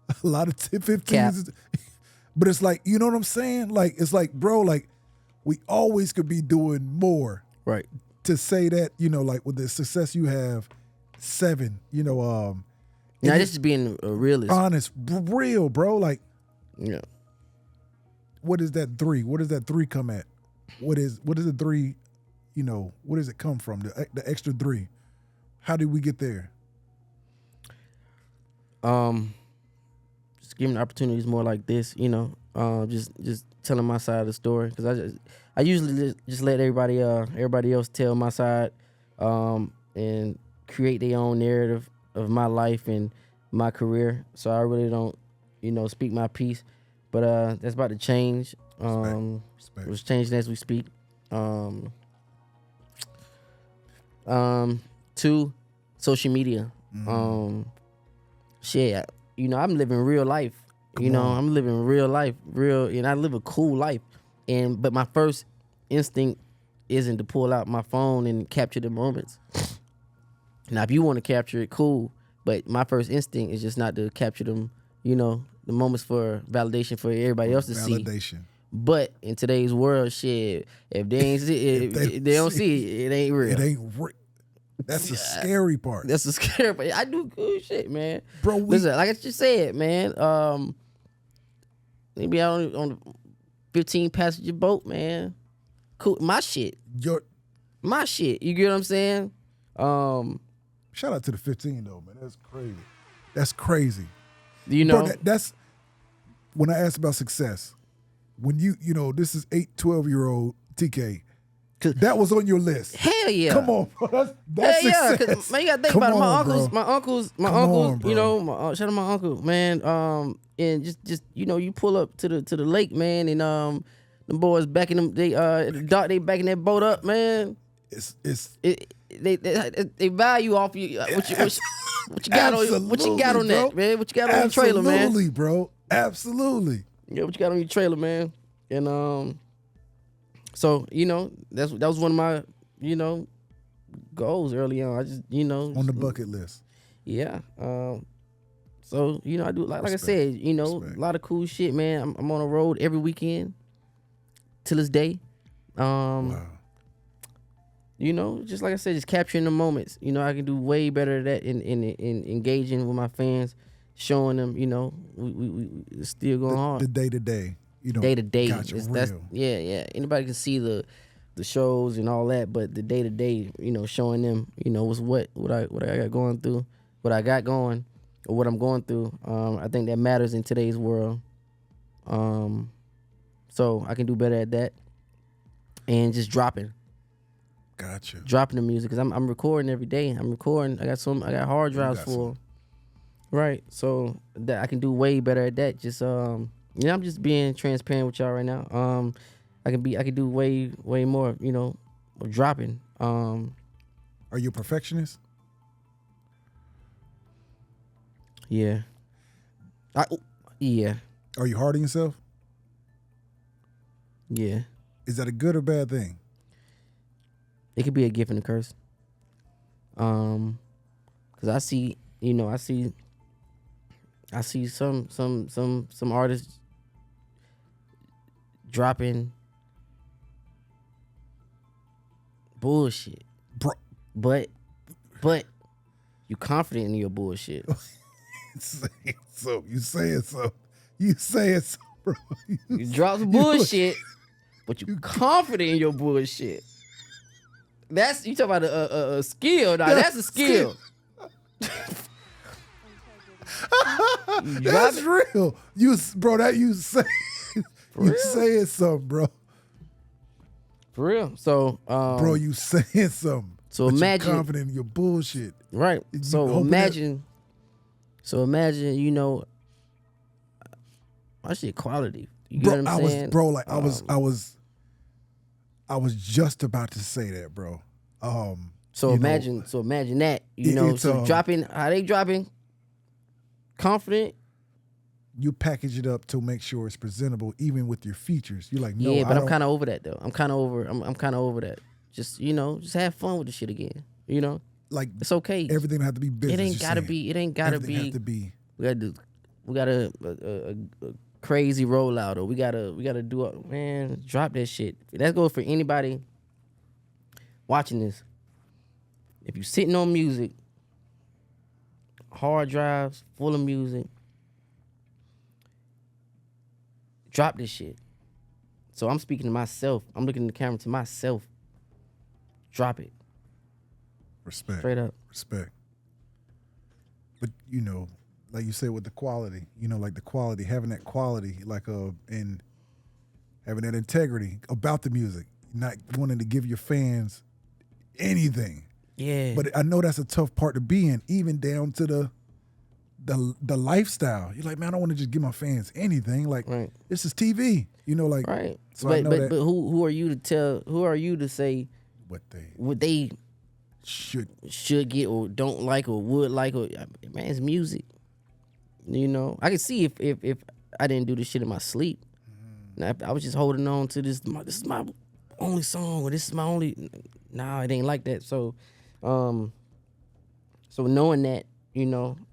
a lot of 15s, but it's like, you know what I'm saying? Like, it's like, bro, like we always could be doing more. Right. To say that, like with the success you have, 7, now this is being a realist. Honest, real, bro. Like, yeah. What is that 3? What does that 3 come at? What is the 3, what does it come from? The extra 3. How did we get there? Just giving opportunities more like this, just telling my side of the story, because I usually just let everybody else tell my side, and create their own narrative of my life and my career. So I really don't, speak my piece, but that's about to change. Respect. It's changing as we speak. 2, social media. Shit, I'm living real life. I'm living real life, and I live a cool life. But my first instinct isn't to pull out my phone and capture the moments. Now, if you want to capture it, cool. But my first instinct is just not to capture them, the moments for validation for everybody else to see. Validation. But in today's world, shit, if they ain't see it, if they don't see it, it ain't real. It ain't real. That's the scary part. That's the scary part. I do good shit, man. Bro, listen, like I just said, man, maybe out on the 15 passenger boat, man. Cool. My shit. My shit. You get what I'm saying? Shout out to the 15 though, man. That's crazy. That's crazy. Bro, that's when I asked about success. When this is 12-year-old TK. That was on your list. Hell yeah. Come on, bro. That's hell success. Yeah, man, you gotta think Come about it. on, My uncles, shout out my uncle, man. And just you pull up to the lake, man, and them boys backing them, they backing that boat up, man. They value off you. What you got on that, man? What you got on your trailer, man? Absolutely, bro. Absolutely. Yeah, what you got on your trailer, man? And so that was one of my goals early on. I just on the bucket list. Yeah. So I do like I said, a lot of cool shit, man. I'm on the road every weekend till this day. Wow. Just like I said, just capturing the moments. I can do way better at that in engaging with my fans, showing them, we still going hard. The day to day. Day to day. That's yeah. Anybody can see the shows and all that, but the day to day, showing them, what I got going through, what I got going, or what I'm going through. I think that matters in today's world. So I can do better at that, and just dropping. Gotcha. Dropping the music, because I'm recording every day. I'm recording. I got hard drives full. Right. So that I can do way better at that. Just I'm just being transparent with y'all right now. I can do way more, of dropping. Are you a perfectionist? Yeah. Yeah. Are you hard on yourself? Yeah. Is that a good or bad thing? It could be a gift and a curse. Cause I see some artists dropping bullshit, bro. But you confident in your bullshit. You saying so, bro. You drop some bullshit, but you confident in your bullshit. You talk about a skill. Now that's a skill. That's real. You saying something, bro. For real. So, bro, you saying something. So imagine, you're confident in your bullshit. Right. So imagine, my shit quality. You get what I'm saying? I was just about to say that, bro. So imagine that, so dropping, how they dropping, confident, you package it up to make sure it's presentable, even with your features. You're like, no, yeah, but I I'm don't. kind of over that though. I'm kind of over that. Just just have fun with the shit again. Like It's okay. everything have to be business. It ain't gotta saying. be. It ain't gotta Everything be. have to be. We got a crazy rollout, or we gotta do it. Man, drop that shit. That goes for anybody watching this. If you sitting on music, hard drives full of music, drop this shit. So I'm speaking to myself. I'm looking in the camera to myself. Drop it. Respect. Straight up. Respect. But like you said with the quality, like the quality, having that quality, like and having that integrity about the music, not wanting to give your fans anything. Yeah. But I know that's a tough part to be in, even down to the lifestyle. You're like, man, I don't want to just give my fans anything. Like, right. This is TV. Like, right. So I know but who are you to tell? Who are you to say what they should get or don't like or would like? Or man, it's music. I can see if I didn't do this shit in my sleep. Now, if I was just holding on to this is my only song, or this is my only. Nah, it ain't like that. So knowing that,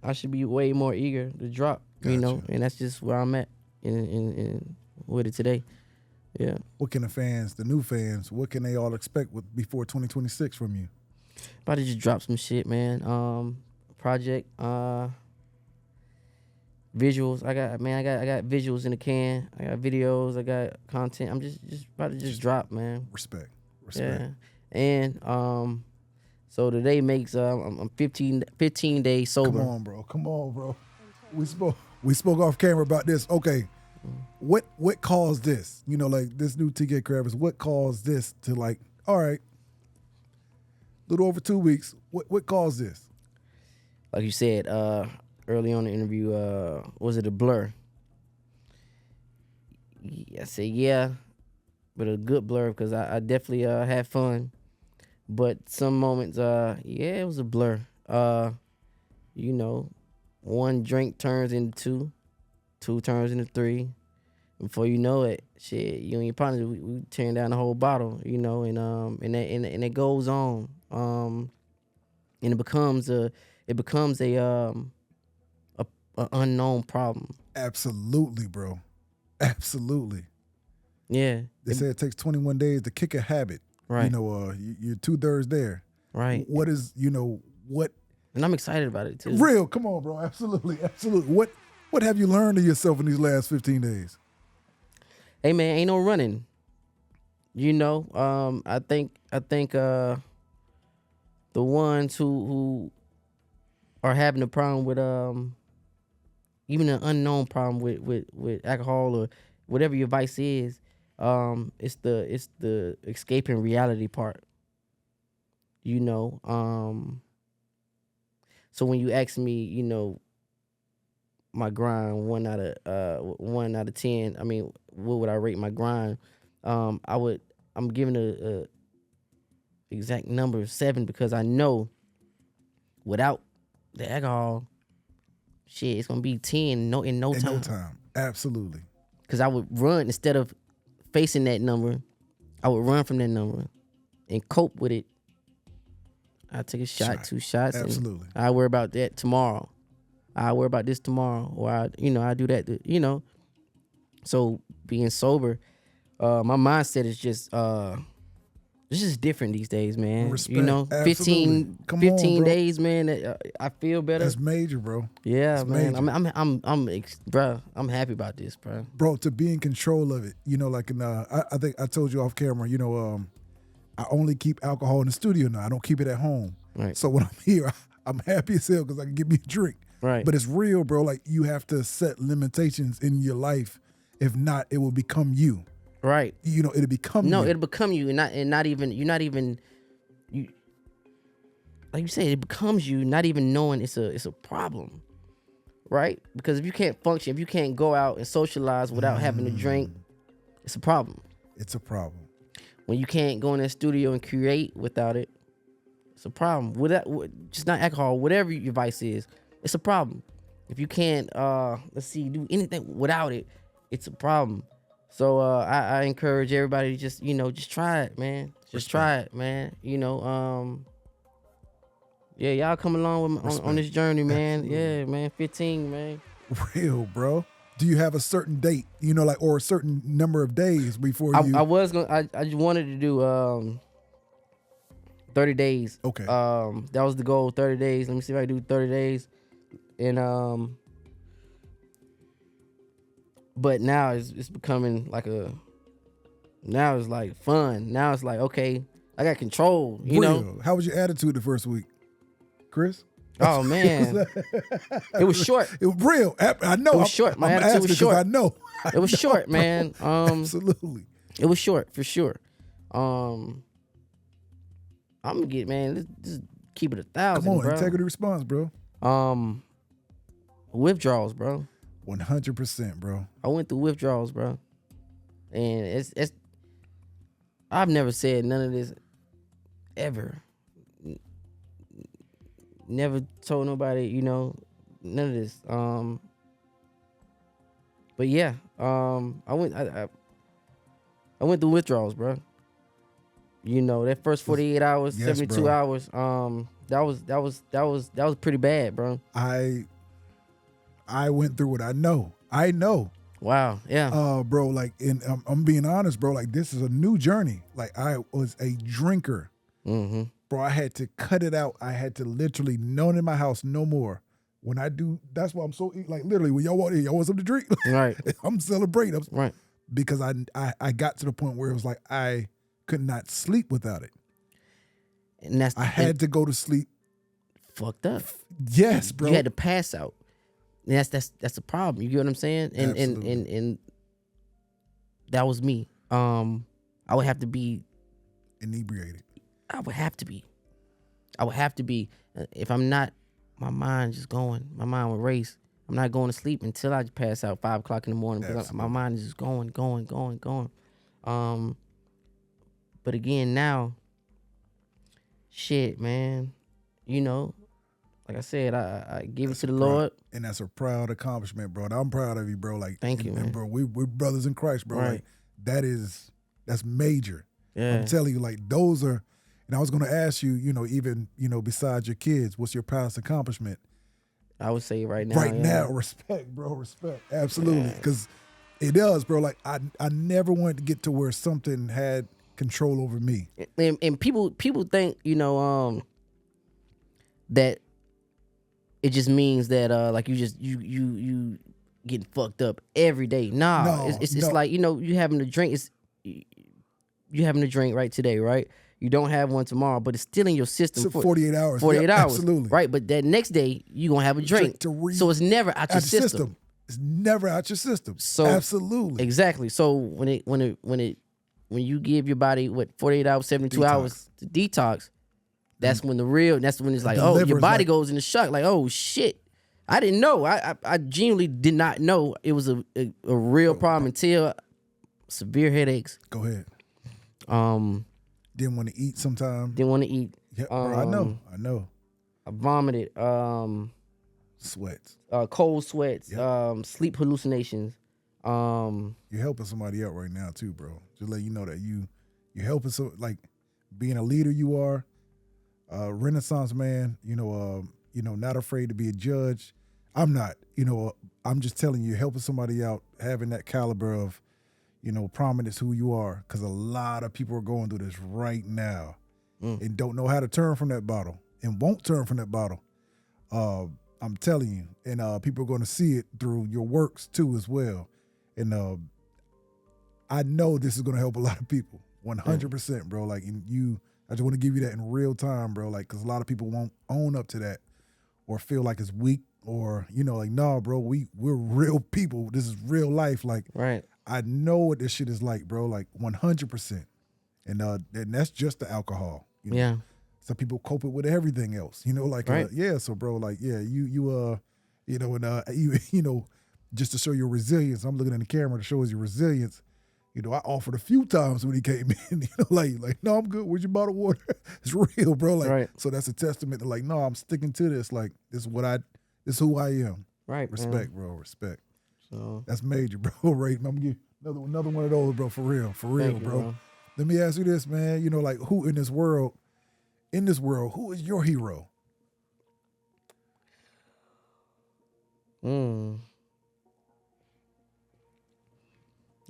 I should be way more eager to drop. Gotcha. And that's just where I'm at in with it today. Yeah. What can the new fans, what can they all expect before 2026 from you? About to just drop some shit, man. Project, visuals. I got visuals in the can. I got videos. I got content. I'm just about to just drop, man. Respect. Yeah. And so today makes I'm 15 days sober. Come on, bro. We spoke off camera about this. Okay. What caused this? Like this new TK Kravitz, what caused this to like, all right, little over 2 weeks. What caused this? Like you said, early on in the interview, was it a blur? I said yeah, but a good blur because I definitely had fun. But some moments, it was a blur. One drink turns into two turns into three. Before you know it, shit, you and your partner, we tearing down the whole bottle, and it goes on, and it becomes a unknown problem. Absolutely, bro. Absolutely. Yeah. They say it takes 21 days to kick a habit. Right. You're 2/3 there. Right. What is, what? And I'm excited about it too. Real. Come on, bro. Absolutely. Absolutely. What have you learned of yourself in these last 15 days? Hey man, ain't no running. I think the ones who are having a problem with even an unknown problem with alcohol or whatever your vice is, it's the escaping reality part. So when you ask me, my grind 1 out of 10. I mean, what would I rate my grind? I'm giving a exact number of 7 because I know without the alcohol, shit, it's gonna be 10 in no time. In no time, absolutely. Because I would run instead of facing that number. I would run from that number and cope with it. I take a shot, 2 shots. Absolutely. I worry about that tomorrow. I worry about this tomorrow, or I do that. So being sober, my mindset is just it's just different these days, man. Respect. 15 on, days, man. I feel better. That's major, bro. Yeah, That's man. major. I'm happy about this, bro. Bro, to be in control of it, like I think I told you off camera, I only keep alcohol in the studio now. I don't keep it at home. Right. So when I'm here, I'm happy as hell because I can get me a drink. Right. But it's real, bro. Like you have to set limitations in your life. If not, it will become you. Right. It'll become you. No, it'll become you, and not even you. Like you said, it becomes you, not even knowing it's a problem, right? Because if you can't function, if you can't go out and socialize without having a drink, it's a problem. It's a problem. When you can't go in that studio and create without it, it's a problem. Just not alcohol, whatever your vice is, it's a problem. if you can't let's see, do anything without it, it's a problem. So I encourage everybody to just, you know, just try it, man. Just try it, man. You know, yeah, y'all come along with on this journey, man. Absolutely. Yeah, man. 15, man. Real, bro. Do you have a certain date, you know, like, or a certain number of days before you? I just wanted to do 30 days. Okay. That was the goal, 30 days. Let me see if I can do 30 days. And but now it's becoming like now it's like fun. Now it's like, okay, I got control, you know. How was your attitude the first week, Chris? Oh man, it was short. It was real. I know. It was short. My attitude was short. I know. It was short, man. Absolutely. It was short for sure. I'm gonna get, man. Let's just keep it 1,000. Come on, bro. integrity response, bro. Withdrawals, bro. 100%, bro. I went through withdrawals, bro, and it's. I've never said none of this ever. Never told nobody, you know, none of this. But yeah, I went through withdrawals, bro. You know, that first 48 hours, yes, 72 bro. Hours, that was pretty bad, bro. I went through it. I know. Wow. Yeah. Bro, like, I'm being honest, bro. Like, this is a new journey. Like, I was a drinker. Mm-hmm. Bro, I had to cut it out. I had to literally, none in my house, no more. When I do, that's why I'm so, like, literally, when y'all want something to drink, right? I'm celebrating. Right. Because I got to the point where it was like, I could not sleep without it. And I had to go to sleep. Fucked up. Yes, bro. You had to pass out. And that's a problem. You get what I'm saying? And that was me. I would have to be inebriated. I would have to be. If I'm not, my mind just going. My mind would race. I'm not going to sleep until I pass out 5 o'clock in the morning because my mind is just going. But again, now, shit, man, you know, like I said, I give it to the Lord. And that's a proud accomplishment, bro. And I'm proud of you, bro. Like, thank you, man. Bro, we're brothers in Christ, bro. Right. Like, that's major. Yeah. I'm telling you, like, those are, and I was going to ask you, you know, even, you know, besides your kids, what's your proudest accomplishment? I would say right now. Right now, respect, bro, respect. Absolutely. Because it does, bro. Like, I never wanted to get to where something had control over me. And people think, you know, that it just means that like you getting fucked up every day. Nah, it's like, you know, you having a drink. You having a drink right today, right? You don't have one tomorrow, but it's still in your system. For 48 hours. 48 hours. Absolutely. Right, but that next day, you're going to have a drink. So it's never out your system. It's never out your system. So absolutely. Exactly. So when you give your body 48 hours, 72 hours to detox, that's when that's when it's like, oh, your body goes into shock. Like, oh shit. I didn't know. I genuinely did not know it was a real problem until severe headaches. Go ahead. Didn't want to eat sometimes. Didn't want to eat. Yeah, bro, I know. I vomited. Sweats. Cold sweats. Yep. Sleep hallucinations. You're helping somebody out right now too, bro. Just let you know that you're helping. So, like, being a leader, you are Renaissance man. You know, not afraid to be a judge. I'm not. You know, I'm just telling you, helping somebody out, having that caliber of, you know, prominence, who you are, because a lot of people are going through this right now and don't know how to turn from that bottle and won't turn from that bottle. I'm telling you, and people are going to see it through your works too as well. And I know this is going to help a lot of people, 100%, bro. Like, I just want to give you that in real time, bro. Like, because a lot of people won't own up to that or feel like it's weak or, you know, like, nah, bro, we're real people. This is real life. Like, right. I know what this shit is like, bro, like 100%. And that's just the alcohol. You know? Yeah. Some people cope it with everything else, you know, like, right. So bro, like, yeah, you know, you know, just to show your resilience, I'm looking in the camera to show us your resilience. You know, I offered a few times when he came in, you know, like, no, I'm good. Where's your bottle of water? It's real, bro. Like, right. So that's a testament to, like, no, I'm sticking to this. Like, this is who I am. Right, Respect, man. bro. Respect. So That's major, bro. Right. I'm gonna give another one of those, bro. For real, thank you, bro. Let me ask you this, man. You know, like who in this world, who is your hero?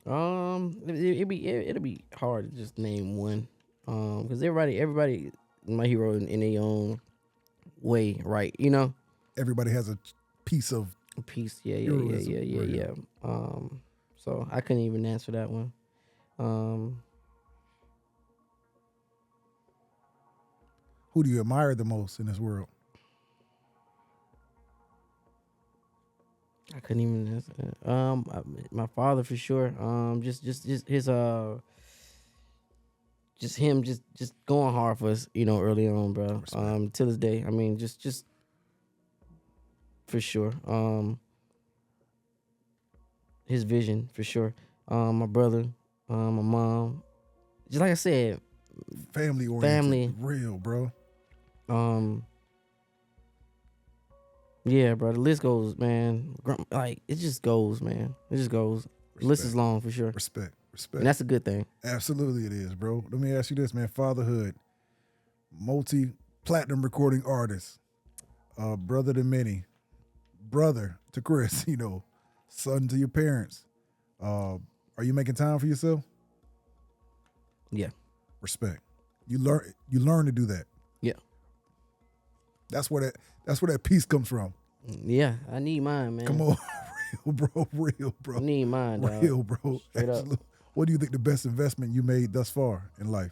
It'll be hard to just name one, because everybody my hero in their own way, right? You know, Everybody has a piece of a piece, yeah. heroism, So I couldn't even answer that one. Who do you admire the most in this world? I couldn't even answer that. My father for sure. Just his just him just going hard for us, you know, early on, bro. Respect. To this day, I mean, just for sure. His vision for sure. My brother, my mom, just like I said, Family oriented, real, bro. Yeah, bro. The list goes, man. Like it just goes, man. It just goes. The list is long for sure, Respect. and that's a good thing. Absolutely, it is, bro. Let me ask you this, man. Fatherhood, multi-platinum recording artist, brother to many, brother to Chris. You know, son to your parents. Are you making time for yourself? Yeah. Respect. You learn to do that. Yeah. That's where that peace comes from. Yeah, I need mine, man. Come on, real, bro. I need mine, dog. Real, bro. Straight up. What do you think the best investment you made thus far in life?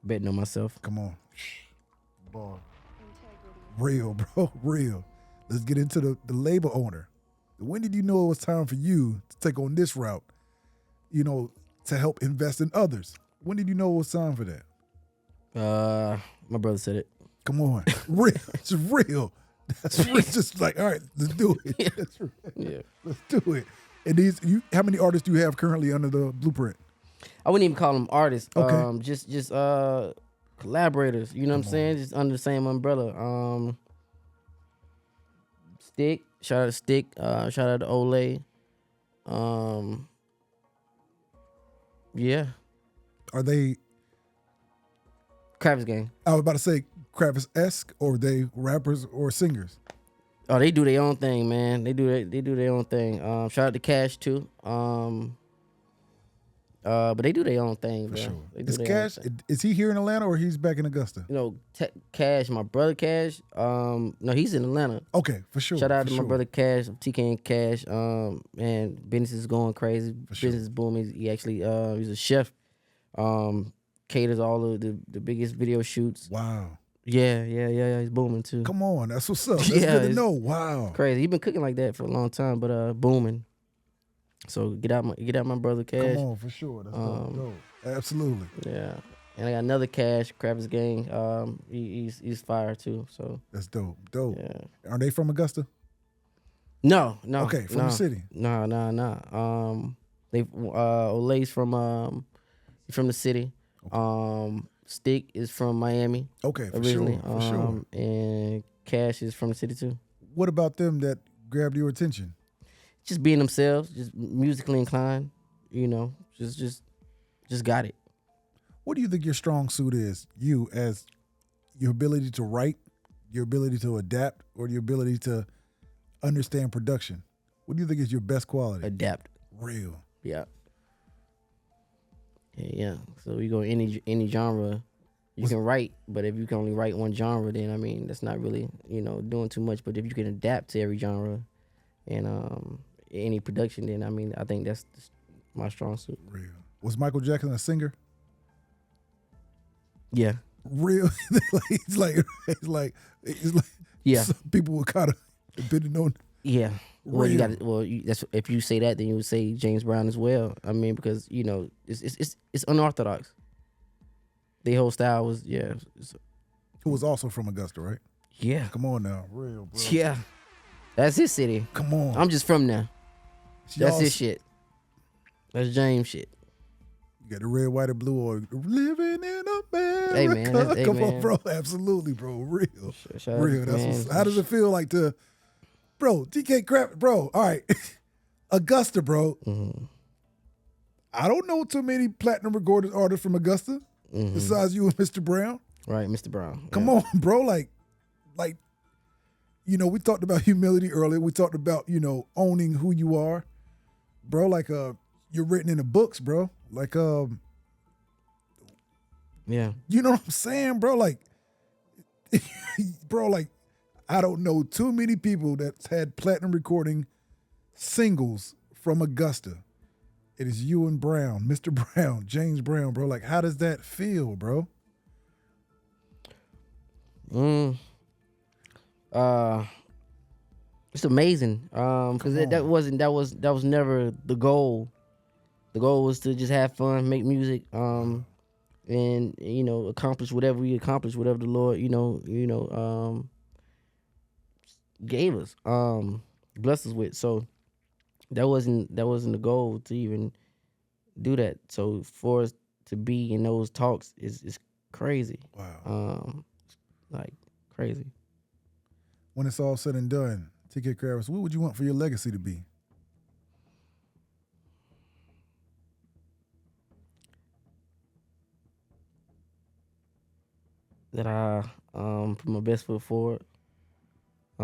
Betting on myself. Come on. Bar. Real, bro. Real. Let's get into the label owner. When did you know it was time for you to take on this route, you know, to help invest in others? When did you know it was time for that? My brother said it. Come on. Real. It's real. That's real. It's just like, all right, let's do it. Yeah. That's real. Yeah. Let's do it. And how many artists do you have currently under the blueprint? I wouldn't even call them artists. Okay. Just collaborators. You know what I'm saying? Just under the same umbrella. Stick. Shout out to Stick. Shout out to Olay. Yeah. Are they, Kravitz gang. I was about to say Kravitz-esque, or are they rappers or singers? Oh, they do their own thing, man. They do their own thing. Shout out to Cash too. But they do their own thing, For bro. sure. They do Is their Cash, own thing. is he here in Atlanta or he's back in Augusta? You know, Cash, my brother Cash. No, he's in Atlanta. Okay, for sure. Shout out for to sure. my brother Cash, TK and Cash. Man, business is going crazy. sure. Business is booming. He actually, he's a chef. Caters all of the biggest video shoots. Wow. Yeah. He's booming too. Come on, that's what's up. That's Yeah, good to it's know. Wow. Crazy. He been cooking like that for a long time, but booming. So get out my brother Cash. Come on, for sure. That's dope. Absolutely. Yeah. And I got another Cash, Kravitz gang. He's fire too. So That's dope. Dope. yeah. Are they from Augusta? No. Okay, from the city. No. They Olay's from the city. Okay. Stick is from Miami. Okay, for originally. sure. For sure. And Cash is from the city too. What about them that grabbed your attention? Just being themselves, just musically inclined, you know, just got it. What do you think your strong suit is? You, as your ability to write, your ability to adapt, or your ability to understand production? What do you think is your best quality? Adapt. Real. Yeah. Yeah. So you go any genre, you can write, but if you can only write one genre, then I mean that's not really, you know, doing too much. But if you can adapt to every genre and any production, then I mean I think that's my strong suit. Real. Was Michael Jackson a singer? Yeah. Real. it's like Yeah. some people were kind of depending on. Yeah. Well, you Real. got that's if you say that, then you would say James Brown as well. I mean, because you know it's unorthodox. The whole style was Who was also from Augusta, right? yeah. Come on now, real, bro. Yeah. That's his city. Come on. I'm just from there. That's Y'all- his shit. That's James shit. You got the red, white, and blue, or living in America. Hey, man, that's- hey, Come on, man. bro. Absolutely, bro. Real. Shout out, Real. That's man. how does it feel like to bro, TK Kravitz, bro. All right, Augusta, bro. I don't know too many platinum recorded artists from Augusta besides you and Mr. Brown. Right, Mr. Brown. Come on, bro. Like, you know, we talked about humility earlier. We talked about, you know, owning who you are, bro. Like, you're written in the books, bro. Like, Yeah. you know what I'm saying, bro? Like, bro, like, I don't know too many people that's had platinum recording singles from Augusta. It is you and Brown, Mr. Brown, James Brown, bro. Like, how does that feel, bro? It's amazing. Because that was never the goal. The goal was to just have fun, make music, and you know, accomplish whatever the Lord, gave us, blessed us with. So that wasn't the goal to even do that. So for us to be in those talks is crazy. Wow. Like crazy. When it's all said and done, TK Kravitz, what would you want for your legacy to be? That I put my best foot forward. I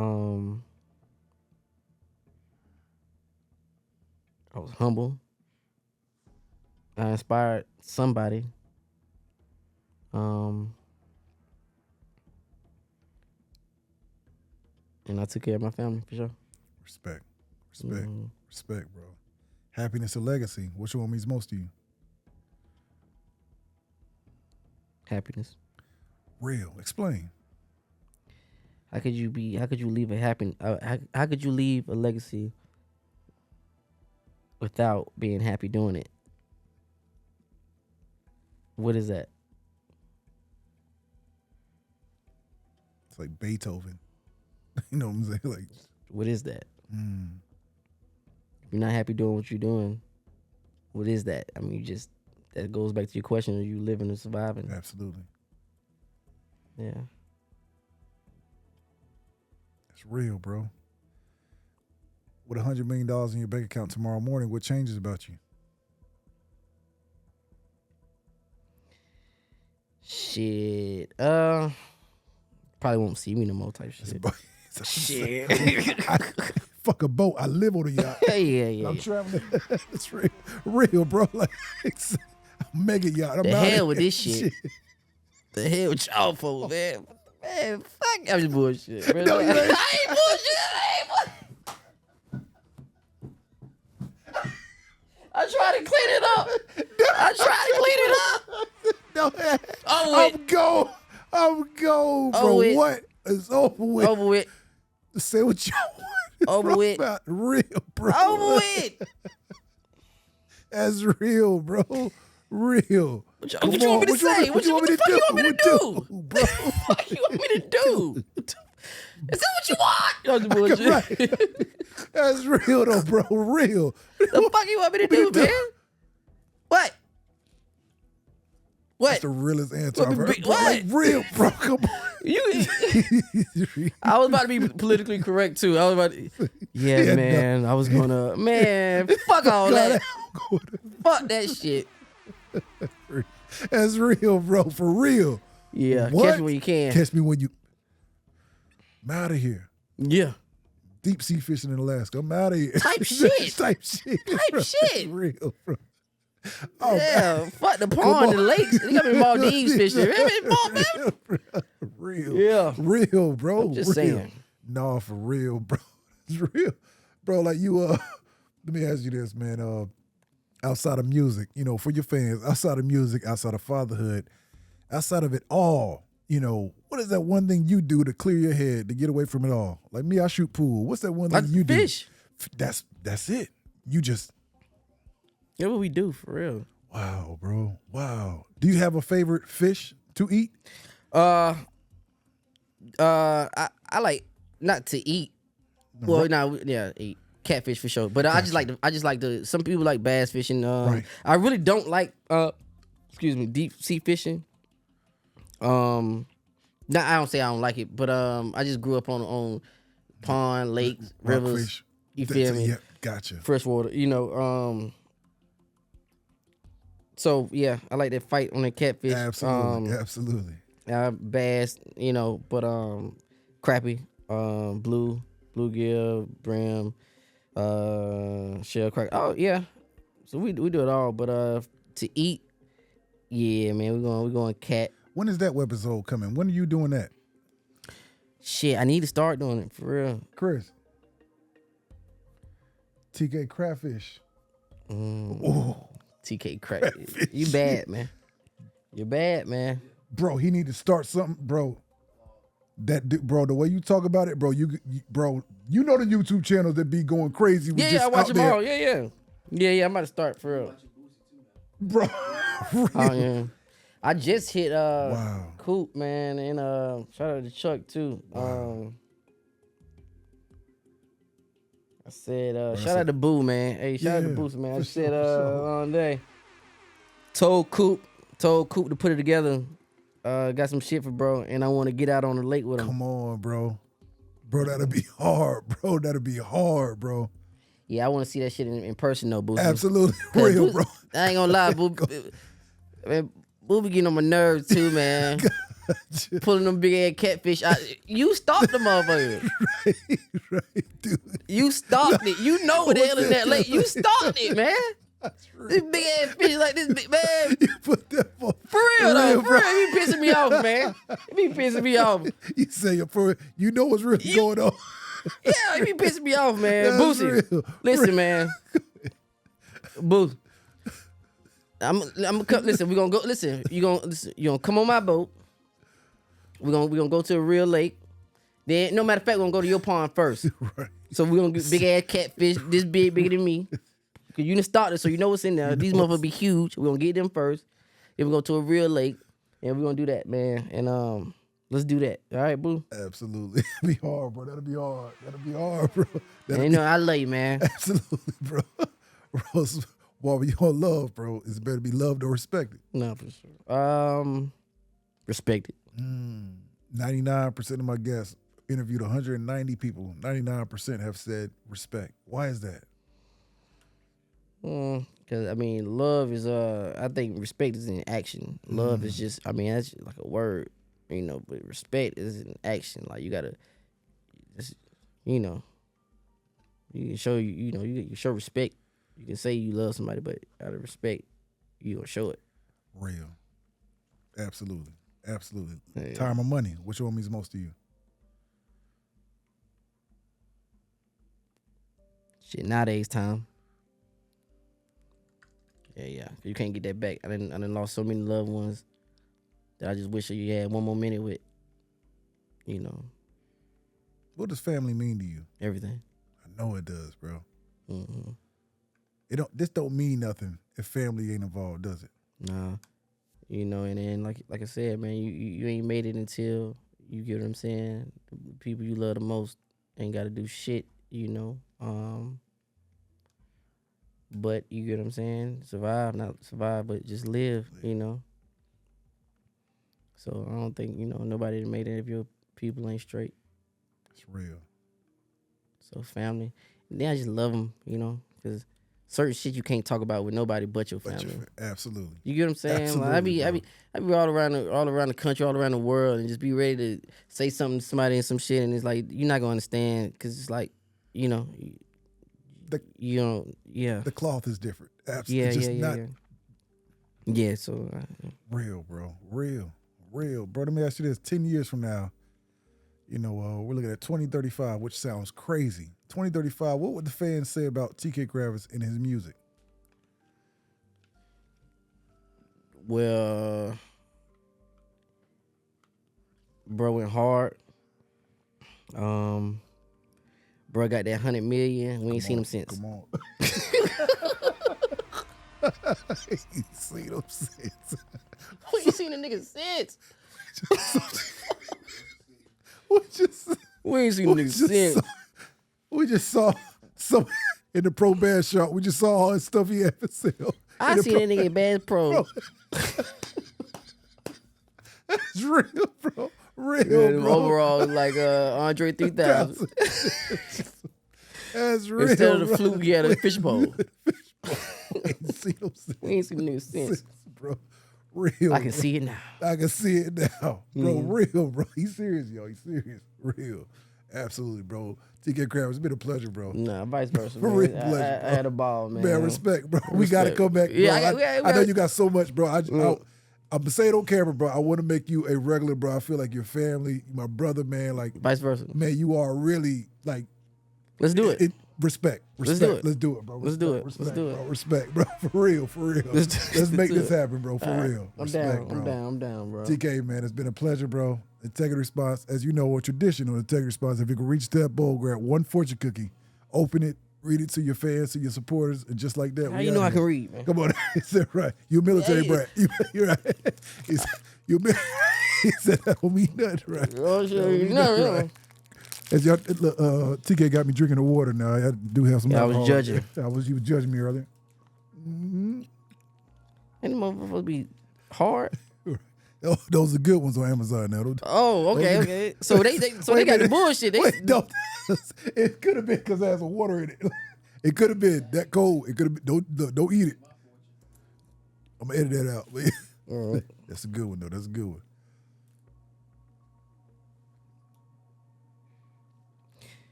was humble. I inspired somebody. And I took care of my family for sure. Respect, bro. Happiness or legacy? Which one means most to you? Happiness. Real. Explain. How could you leave how could you leave a legacy without being happy doing it? What is that? It's like Beethoven. You know what I'm saying? Like, what is that? If you're not happy doing what you're doing, what is that? I mean, that goes back to your question: are you living or surviving? Absolutely. Yeah. It's real, bro. With $100 million in your bank account tomorrow morning, what changes about you? Shit. Probably won't see me no more type shit. Shit. Fuck a boat. I live on a yacht. Yeah. I'm traveling. It's real, bro. Like, it's a mega yacht. The hell with this shit. The hell with y'all folks, man. Man, fuck. I'm just bullshit. Bro. No, I ain't bullshit. I tried to clean it up. No, I'm gone, bro. Over with. What? It's over with. Over with. Say what y'all want. Over bro, with. About real, bro. Over with. That's real, bro. Real. What you want me to say? What the fuck you want me to do? Bro? What the fuck you want me to do? Is that what you want? That's bullshit. Right. That's real though, bro. Real. The fuck you want me to do, man? What? That's the realest answer I've heard. What? Like, real, bro. Come on. I was about to be politically correct too. I was about to, man. No. I was gonna, man. Fuck all that. Fuck that shit. That's real, bro. For real. Yeah. What? Catch me when you can. Catch me when you. I'm out of here. Yeah. Deep sea fishing in Alaska. I'm out of here. Type shit. Type shit. Real, bro. Oh, yeah, fuck the pond and the lakes. They got me Maldives fishing. Real. Yeah. Real, bro. I'm just saying. No, for real, bro. It's real. Bro, like you, let me ask you this, man. Outside of music, you know, for your fans, outside of music, outside of fatherhood, outside of it all, you know, what is that one thing you do to clear your head, to get away from it all? Like me, I shoot pool. What's that one thing you fish. do? That's it. You just... Yeah, what we do, for real. Wow, bro. Wow. Do you have a favorite fish to eat? I like not to eat. Well, no, yeah, eat catfish for sure. But gotcha. I just like the. Some people like bass fishing. Right. I really don't like deep sea fishing. I don't say I don't like it, but I just grew up on pond, lakes, rivers. Rockfish. You feel me? Yep, gotcha. Freshwater, So yeah, I like that fight on the catfish. Absolutely. Bass, but crappie, bluegill, brim, shell crack. Oh yeah, so we do it all. But to eat, yeah, man, we're going cat. When is that episode coming? When are you doing that? Shit, I need to start doing it for real. Chris. TK Crayfish. Ooh. TK Crayfish. You bad, man. You're bad, man. Bro, he need to start something, bro. Bro, the way you talk about it, bro, you know the YouTube channels that be going crazy with I watch them all. Yeah. I'm about to start for real. Bro. Really? Oh, yeah. I just hit Coop, man, and shout out to Chuck too. Wow. I said shout out to Boo, man. Hey, shout out to Boo, man. I said one day. Told Coop to put it together. Got some shit for bro, and I want to get out on the lake with him. Come on, bro. Bro, that'll be hard, bro. Yeah, I want to see that shit in person, though, Boo. Absolutely real, bro. I ain't gonna lie, Boo. Man, Boo be getting on my nerves, too, man. Gotcha. Pulling them big-ass catfish out. You stopped the motherfucker. Right, dude. You stopped it. You know what the hell is that lake. You stopped it, man. This big-ass fish like this big, man. You put that for real, though. For real. You be pissing me off, man. You be pissing me off. You say it for you know what's really going on. Yeah, you be pissing me off, man. Boosie, listen, man. Boo. I'm gonna come. Listen, we gonna go. Listen, you gonna come on my boat. We gonna go to a real lake. Then, no matter of fact, we're gonna go to your pond first. Right. So we're gonna get big ass catfish, this big, bigger than me. Cause you done started, so you know what's in there. These motherfuckers be huge. We're gonna get them first. Then we go to a real lake, and we're gonna do that, man. And let's do that. All right, Boo. Absolutely. That'll be hard, bro. That'll be hard, bro. I love you, man. Absolutely, bro. While we on love, bro, it's better be loved or respected. No, for sure. Respected. 99% of my guests interviewed 190 people. 99% have said respect. Why is that? Because love is I think respect is in action. Love is just that's just like a word, but respect is in action. Like you gotta just you can show you show respect. You can say you love somebody, but out of respect, you gonna show it. Real. Absolutely. Yeah. Time or money, which one means most to you? Shit, nowadays time. Yeah. You can't get that back. I done lost so many loved ones that I just wish you had one more minute with. What does family mean to you? Everything. I know it does, bro. Mm-hmm. This don't mean nothing if family ain't involved, does it? Nah. And then like I said, man, you ain't made it until you get what I'm saying. The people you love the most ain't got to do shit, But you get what I'm saying? Not survive, but just live, So I don't think, nobody that made it if your people ain't straight. It's real. So family. And then I just love them, because certain shit you can't talk about with nobody but your family. Absolutely. You get what I'm saying? Like, I be all around the country, all around the world, and just be ready to say something to somebody and some shit, and it's like you're not gonna understand because it's like, the cloth is different. Absolutely. Yeah. So real, bro. Real. Bro, let me ask you this: 10 years from now, we're looking at 2035, which sounds crazy. 2035, what would the fans say about TK Kravitz and his music? Well, bro went hard. Bro got that 100 million. We ain't seen him since. Come on. Ain't seen him since. We ain't seen a nigga since. We ain't seen a nigga since. We just saw some in the pro band shop. We just saw all his stuff he had for sale. I seen that nigga Bass Pro. That's real, bro. Real, bro. Overall, like Andre 3000. That's real. Instead of the bro. flute, he had a fishbowl. Ain't see them We ain't seen niggas since. bro. Real. I can see it now. I can see it now, bro. Real, bro. He's serious, yo. He's serious. Real. Absolutely, bro. TK Kravitz, it's been a pleasure, bro. Nah, vice versa, For man. real pleasure, I had a ball, man. Man, respect, bro. We got to come back, bro. Yeah, I know you got so much, bro. I'm going to say it on camera, bro. I want to make you a regular, bro. I feel like your family, my brother, man. Like, vice versa. man, you are really, like. Let's do it. Respect. Let's do it. Let's do it, bro. Let's do it. Respect, Let's do it. Bro. Respect, bro. For real. Let's make this happen, bro. For real. I'm Respect, down. bro. I'm down, bro. TK, man, it's been a pleasure, bro. Integrity Response, as you know, a traditional Integrity Response. If you can reach that bowl, grab one fortune cookie, open it, read it to your fans, to your supporters, and just like that. How you know I can read, man? Come on, is that right? You're a military brat. You're right. He said that don't mean nothing, right? Oh, sure. No. As y'all, TK got me drinking the water now. I do have some. Yeah, I was judging. You was judging me earlier. Ain't the motherfucker supposed to be hard? Oh, those are good ones on Amazon now. Oh, okay. So they got the bullshit. No, it could have been because it has some water in it. It could have been that cold. It could have been. Don't eat it. I'm gonna edit that out. Right. That's a good one though. That's a good one.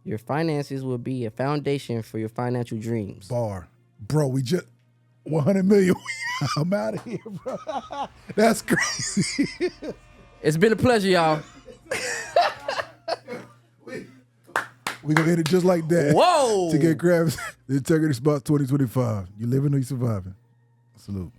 Your finances will be a foundation for your financial dreams. Bar, bro. We just 100 million. I'm out of here, bro. That's crazy. It's been a pleasure, y'all. We gonna end it just like that. Whoa! TK Kravitz, the Integrity Response 2025. You living or you surviving? Salute.